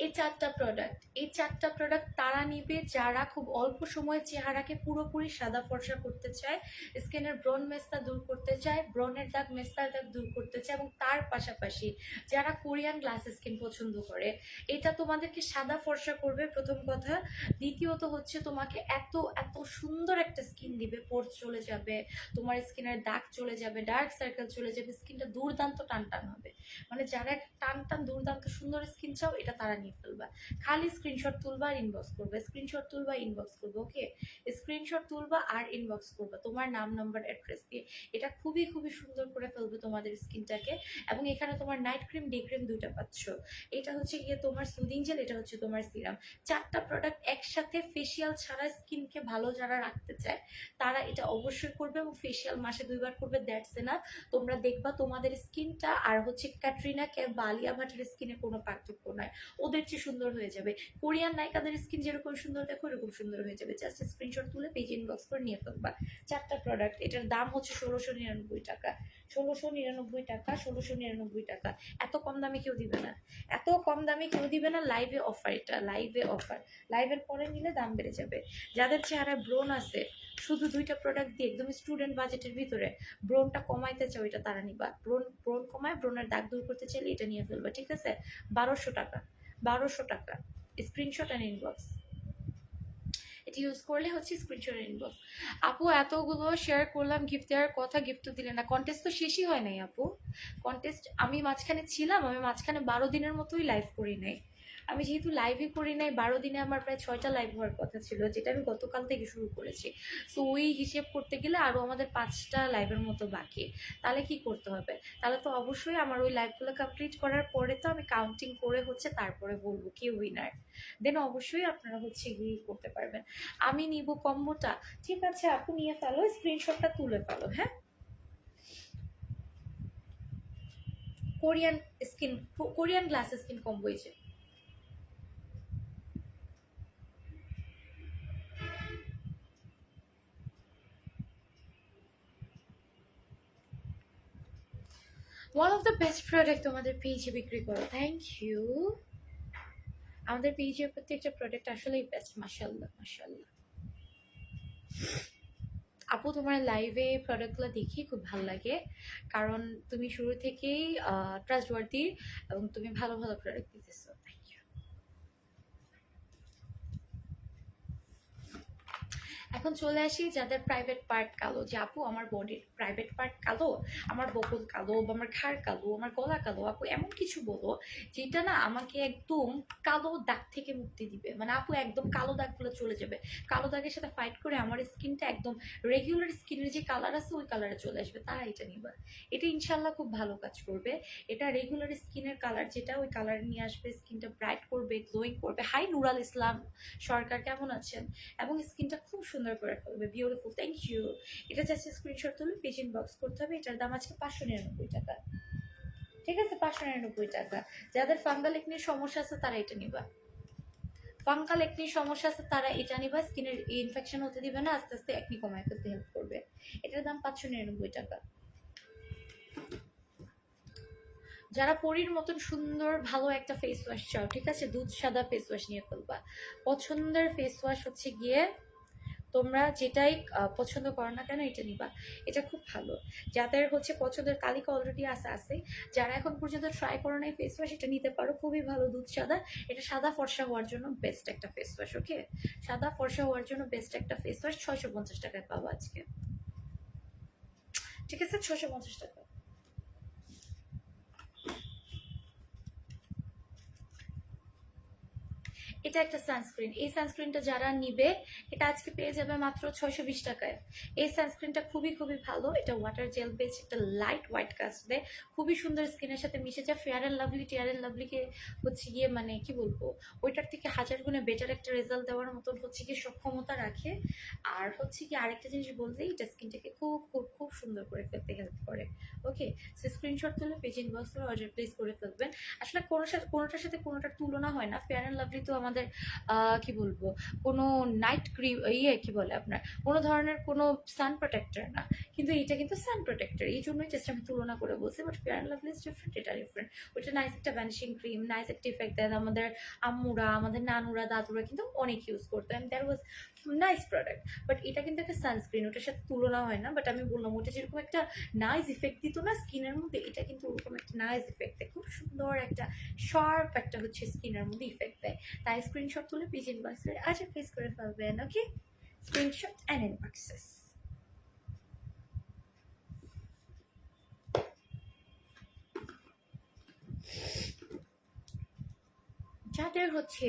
এই চারটা প্রোডাক্ট তারা নিবে যারা খুব অল্প সময়ে চেহারাকে পুরোপুরি সাদা ফর্সা করতে চায়, স্কিনের ব্রণ মেস্তা দূর করতে চায়, ব্রণের দাগ মেস্তার দাগ দূর করতে চায়, এবং তার পাশাপাশি যারা কোরিয়ান গ্লাস স্কিন পছন্দ করে। এটা তোমাদেরকে সাদা ফর্সা করবে প্রথম কথা। দ্বিতীয়ত হচ্ছে তোমাকে এত এত সুন্দর একটা স্কিন দিবে, পোর্স চলে যাবে, তোমার স্কিনের দাগ চলে যাবে, ডার্ক সার্কেল চলে যাবে, স্কিনটা দুর্দান্ত টান টান হবে। মানে যারা টান টান দুর্দান্ত সুন্দর স্কিন চাও, এটা তারা নিয়ে ফেলবা। খালি স্ক্রিনশট তুলবা আর ইনবক্স করবে, স্ক্রিনশট তুলবা ইনবক্স করবে, ওকে? স্ক্রিনশট তুলবা আর ইনবক্স করবা তোমার নাম নাম্বার অ্যাড্রেস দিয়ে। এটা খুবই খুবই সুন্দর করে ফেলবে তোমাদের স্কিনটাকে। এবং এখানে তোমার নাইট ক্রিম ডে ক্রিম দুটো পাচ্ছ। এটা হচ্ছে গিয়ে তোমার সুদিং জেল, এটা হচ্ছে তোমার সিরাম। চারটা প্রোডাক্ট একসাথে, ফেসিয়াল ছাড়া স্কিনকে ভালো যারা রাখতে চায় তারা এটা অবশ্যই করবে, এবং ফেসিয়াল মাসে 2বার করবে, দ্যাটস এনাফ। তোমরা দেখবা তোমাদের স্কিনটা আর হচ্ছে ক্যাটরিনা কে বা আলিয়া ভাটের স্কিনে কোনো পার্থক্য নাই, ওদের চেয়ে সুন্দর হয়ে যাবে। কোরিয়ান নায়িকাদের স্কিন যেরকম সুন্দর দেখো এরকম সুন্দর হয়ে যাবে। জাস্ট স্ক্রিনশট তুলে পেজ ইনবক্স করে নিয়ে ফেলবা। চারটা প্রোডাক্ট, এটার দাম হচ্ছে 1699 টাকা। 1699 টাকা, 1699 টাকা। এত কম দামে কেউ দিবে না, এত কম দামে কেউ দিবে না। লাইভে অফার, এটা লাইভে অফার। লাইভের পরে নিলে দাম বেড়ে যাবে। যাদের চেহারায় ব্রণ আছে, শুধু 2টা প্রোডাক্ট দিয়ে একদম স্টুডেন্ট বাজেটের ভিতরে ব্রণটা কমাইতে চাও, এটা তারা নিবা। ব্রণ ব্রণ কমায়, ব্রণের দাগ দূর করতে চাইলে এটা নিয়ে ফেলবা, ঠিক আছে? 1200 টাকা, 1200 টাকা। স্ক্রিনশট অ্যান্ড ইনবক্স, এটা ইউজ করলে হচ্ছে স্ক্রিনশট ইনবক্স। আপু এতগুলো শেয়ার করলাম, গিফট দেওয়ার কথা, গিফট তো দিলে না। কন্টেস্ট তো শেষই হয় নাই আপু। কন্টেস্ট আমি মাঝখানে ছিলাম, আমি মাঝখানে 12 দিনের মতোই লাইভ করি নাই। আমি যেহেতু লাইভই করি নাই, 12 দিনে আমার প্রায় 6টা লাইভ হওয়ার কথা ছিল, যেটা আমি গতকাল থেকে শুরু করেছি। সো ওই হিসেব করতে গেলে আরও আমাদের 5টা লাইভের মতো বাকি। তাহলে কি করতে হবে? তাহলে তো অবশ্যই আমার ওই লাইভগুলো কমপ্লিট করার পরে তো আমি কাউন্টিং করে হচ্ছে তারপরে বলবো কে উইনার। দেন অবশ্যই আপনারা হচ্ছে গিয়ে করতে পারবেন। আমি নিব কম্বোটা, ঠিক আছে? আপু নিয়ে ফেলো, স্ক্রিনশটটা তুলে ফেলো। হ্যাঁ, Korean skin, Korean glass skin combo এই যে। One of the best product তোমাদের পেজে বিক্রি করো, থ্যাংক ইউ। আমাদের পেজের প্রত্যেকটা প্রোডাক্ট আসলেই বেস্ট, মাশাল্লাহ মাশাল্লাহ। আপু তোমার লাইভে প্রোডাক্টগুলো দেখি খুব ভালো লাগে, কারণ তুমি শুরু থেকেই ট্রাস্টওয়ার্দি এবং তুমি ভালো ভালো প্রোডাক্ট দিতেছো, থ্যাংক ইউ। এখন চলে আসি যাদের প্রাইভেট পার্ট কালো, যে আপু আমার বডির প্রাইভেট পার্ট কালো, আমার বকল কালো বা আমার ঘাড় কালো, আমার গলা কালো, আপু এমন কিছু বলো যেটা না আমাকে একদম কালো দাগ থেকে মুক্তি দিবে, মানে আপু একদম কালো দাগগুলো চলে যাবে, কালো দাগের সাথে ফাইট করে আমার স্কিনটা একদম রেগুলার স্কিনের যে কালার আছে ওই কালারে চলে আসবে, তারা এটা নিবা। এটা ইনশাল্লাহ খুব ভালো কাজ করবে। এটা রেগুলার স্কিনের কালার যেটা ওই কালার নিয়ে আসবে, স্কিনটা ব্রাইট করবে, গ্লোয়িং করবে। হাই নুরাল ইসলাম সরকার, কেমন আছেন? এবং স্কিনটা খুব সুন্দর করে ফেলবে, বিউটিফুল, থ্যাংক ইউ। এটা জাস্ট স্ক্রিনশট তুলে পেজ ইনবক্স করতে হবে। এটার দাম আজকে 599 টাকা, ঠিক আছে? 599 টাকা। যাদের ফাঙ্গাল একনির সমস্যা আছে তারা এটা নিবা, ফাঙ্গাল একনির সমস্যা আছে তারা এটা নিবা। স্কিনের ইনফেকশন হতে দিবে না, আস্তে আস্তে একনি কমায় ফেলতে হেল্প করবে। এটার দাম 599 টাকা। যারা পরীর মতন সুন্দর ভালো একটা ফেস ওয়াশ চাও, ঠিক আছে, দুধ সাদা ফেস ওয়াশ নিয়ে ফেলবা। পছন্দের ফেস ওয়াশ হচ্ছে গিয়ে তোমরা যেটাই পছন্দ করো না কেন এটা নিবা, এটা খুব ভালো। যাদের হচ্ছে পছন্দের কালিকা অলরেডি আছে, যারা এখন পর্যন্ত ট্রাই করো না ফেস ওয়াশ, এটা নিতে পারো, খুবই ভালো। দুধ সাদা, এটা সাদা ফর্সা হওয়ার জন্য বেস্ট একটা ফেস ওয়াশ। ওকে, সাদা ফর্সা হওয়ার জন্য বেস্ট একটা ফেস ওয়াশ 650 টাকায় পাবো আজকে, ঠিক আছে? 650 টাকা। এটা একটা সানস্ক্রিন, এই সানস্ক্রিনটা যারা নিবে এটা আজকে পেয়ে যাবে মাত্র 620 টাকায়। এই সানস্ক্রিনটা খুবই খুবই ভালো, এটা ওয়াটার জেল বেস, একটা লাইট হোয়াইট কাস্ট দেয়, খুবই সুন্দর স্কিনের সাথে মিশে যায়। Fair and Lovely, tear and লাভলিকে হচ্ছে গিয়ে মানে কি বলবো, ওইটার থেকে হাজার গুণে বেটার একটা রেজাল্ট দেওয়ার মতন হচ্ছে গিয়ে সক্ষমতা রাখে। আর হচ্ছে কি আরেকটা জিনিস বলতেই, এটা স্কিনটাকে খুব খুব খুব সুন্দর করে ফেলতে হেল্প করে। ওকে, সো স্ক্রিনশট তুলে পেজ ইনবক্স করে অর্ডার প্লেস করে ফেলবেন। আসলে কোনোটার সাথে কোনোটার তুলনা হয় না। ফেয়ার অ্যান্ড লাভলি তো আমাদের কি বলবো, কোনো নাইট ক্রিম কি বলে আপনার, কোনো ধরনের কোনো সান প্রোটেক্টর না, কিন্তু এটা কিন্তু সান প্রোটেক্টর, এই জন্যই জাস্ট আমি তুলনা করে বলছি। But fair and lovely is different, এটা ডিফারেন্ট। ওইটা নাইস একটা ভ্যানিশিং ক্রিম, নাইস একটা ইফেক্ট দেয়। আমাদের আম্মুরা, আমাদের নানুরা, দাদুরা কিন্তু অনেক ইউজ করতো, and that was nice product. But এটা কিন্তু একটা সানস্ক্রিন, ওটার সাথে তুলনা হয় না। বাট আমি বললাম ওটা যেরকম একটা নাইস ইফেক্ট দিত না স্কিনের মধ্যে, এটা কিন্তু ওরকম একটা নাইস ইফেক্ট দেয়, খুব সুন্দর একটা শার্প একটা হচ্ছে স্কিনের মধ্যে ইফেক্ট দেয়। তাই স্ক্রিনশট তুলে পেজ ইনবক্স করে আচ্ছা প্লেস করে ফেলবেন। ওকে, স্ক্রিনশট অ্যান্ড ইনবক্সেস। যাদের হচ্ছে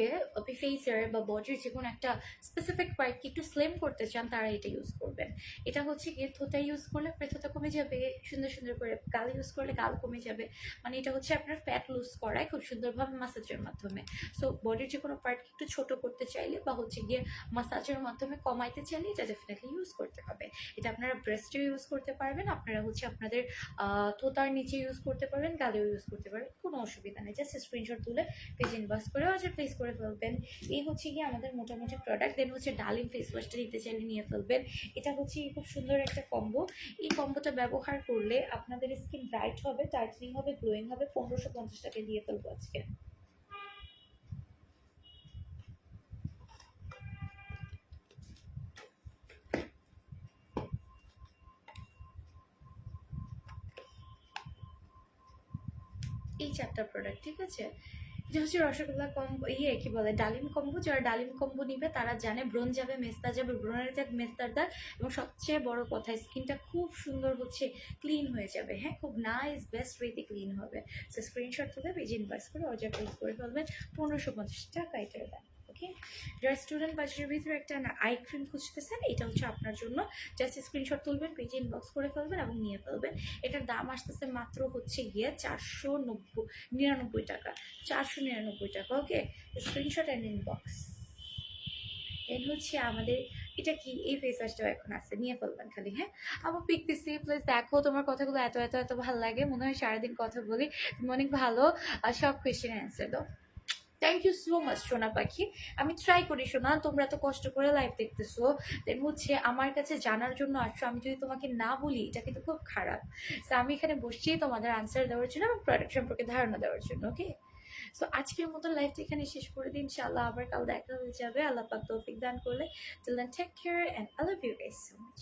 ফেসের বা বডির যে কোনো একটা স্পেসিফিক পার্টকে একটু স্লিম করতে চান তারা এটা ইউজ করবেন। এটা হচ্ছে গিয়ে থোতা ইউজ করলে থোতা কমে যাবে, সুন্দর সুন্দর করে গাল ইউজ করলে গাল কমে যাবে। মানে এটা হচ্ছে আপনার ফ্যাট লুজ করায় খুব সুন্দরভাবে মাসাজের মাধ্যমে। সো বডির যে কোনো পার্টকে একটু ছোট করতে চাইলে বা হচ্ছে গিয়ে মাসাজের মাধ্যমে কমাইতে চাইলে এটা ডেফিনেটলি ইউজ করতে হবে। এটা আপনারা ব্রেস্টেও ইউজ করতে পারবেন, আপনারা হচ্ছে আপনাদের থোতার নিচে ইউজ করতে পারবেন, গালেও ইউজ করতে পারবেন, কোনো অসুবিধা নেই। জাস্ট স্ক্রিনশট তুলে পেজ ইনবক্স করে অর্ডার প্লেস করে ফেলবেন। এই হচ্ছে গিয়ে আমাদের মোটামুটি প্রোডাক্ট। দেন হচ্ছে ডালিম ফেস ওয়াশটা নিতে চাইলে নিয়ে ফেলবেন। এটা হচ্ছে খুব সুন্দর একটা কম্বো। এই কম্বোটা ব্যবহার করলে আপনাদের স্কিন ব্রাইট হবে, টাইটনিং হবে, গ্লোয়িং হবে। 1550 টাকায় দিয়ে ফেলবো আজকে। এই চারটা প্রোডাক্ট, ঠিক আছে? এটা হচ্ছে রসগোল্লা কম্বো, কি বলে, ডালিম কম্বো। যারা ডালিম কম্বো নিবে তারা জানে ব্রণ যাবে, মেস্তা যাবে, ব্রণের যাক, মেস্তার দাগ, এবং সবচেয়ে বড় কথা স্কিনটা খুব সুন্দর হচ্ছে ক্লিন হয়ে যাবে। হ্যাঁ, খুব নাইস বেস্ট ওয়েতে ক্লিন হবে। সো স্ক্রিনশট তুলে পেজ ইনবক্স করে অর্ডার প্লেস করে ফেলবেন। 1550 টাকা এটার দাম। ওকে, যারা স্টুডেন্ট বাজেটের ভিতরে একটা আই ক্রিম খুঁজতেছেন, এটা হচ্ছে আপনার জন্য। জাস্ট স্ক্রিনশট তুলবেন, পেজ ইনবক্স করে ফেলবেন এবং নিয়ে ফেলবেন। এটার দাম আসতেছে মাত্র হচ্ছে গিয়ে 499 টাকা, 499 টাকা। ওকে, স্ক্রিনশট অ্যান্ড ইনবক্স। দেন হচ্ছে আমাদের এটা কি, এই ফেস ওয়াশটাও এখন আছে, নিয়ে ফেলবেন খালি। হ্যাঁ, আমার পিক দিচ্ছি, প্লিজ দেখো। তোমার কথাগুলো এত এত এত ভালো লাগে, মনে হয় সারাদিন কথা বলি। তুমি অনেক ভালো, সব কোয়েশ্চেনের অ্যান্সার দাও। থ্যাংক ইউ সো মাচ সোনা পাখি। আমি ট্রাই করি সোনা, তোমরা তো কষ্ট করে লাইভ দেখতেছো, দেন হচ্ছে আমার কাছে জানার জন্য আসছো। আমি যদি তোমাকে না বলি এটা কিন্তু খুব খারাপ। তো আমি এখানে বসছি তোমাদের আনসার দেওয়ার জন্য এবং প্রোডাক্ট সম্পর্কে ধারণা দেওয়ার জন্য। ওকে, সো আজকের মতো লাইভটা এখানে শেষ করে দিন। ইনশাআল্লাহ আবার কাল দেখা হয়ে যাবে, আল্লাহ পাক তৌফিক দান করলে। Till then take care and I love you guys so much.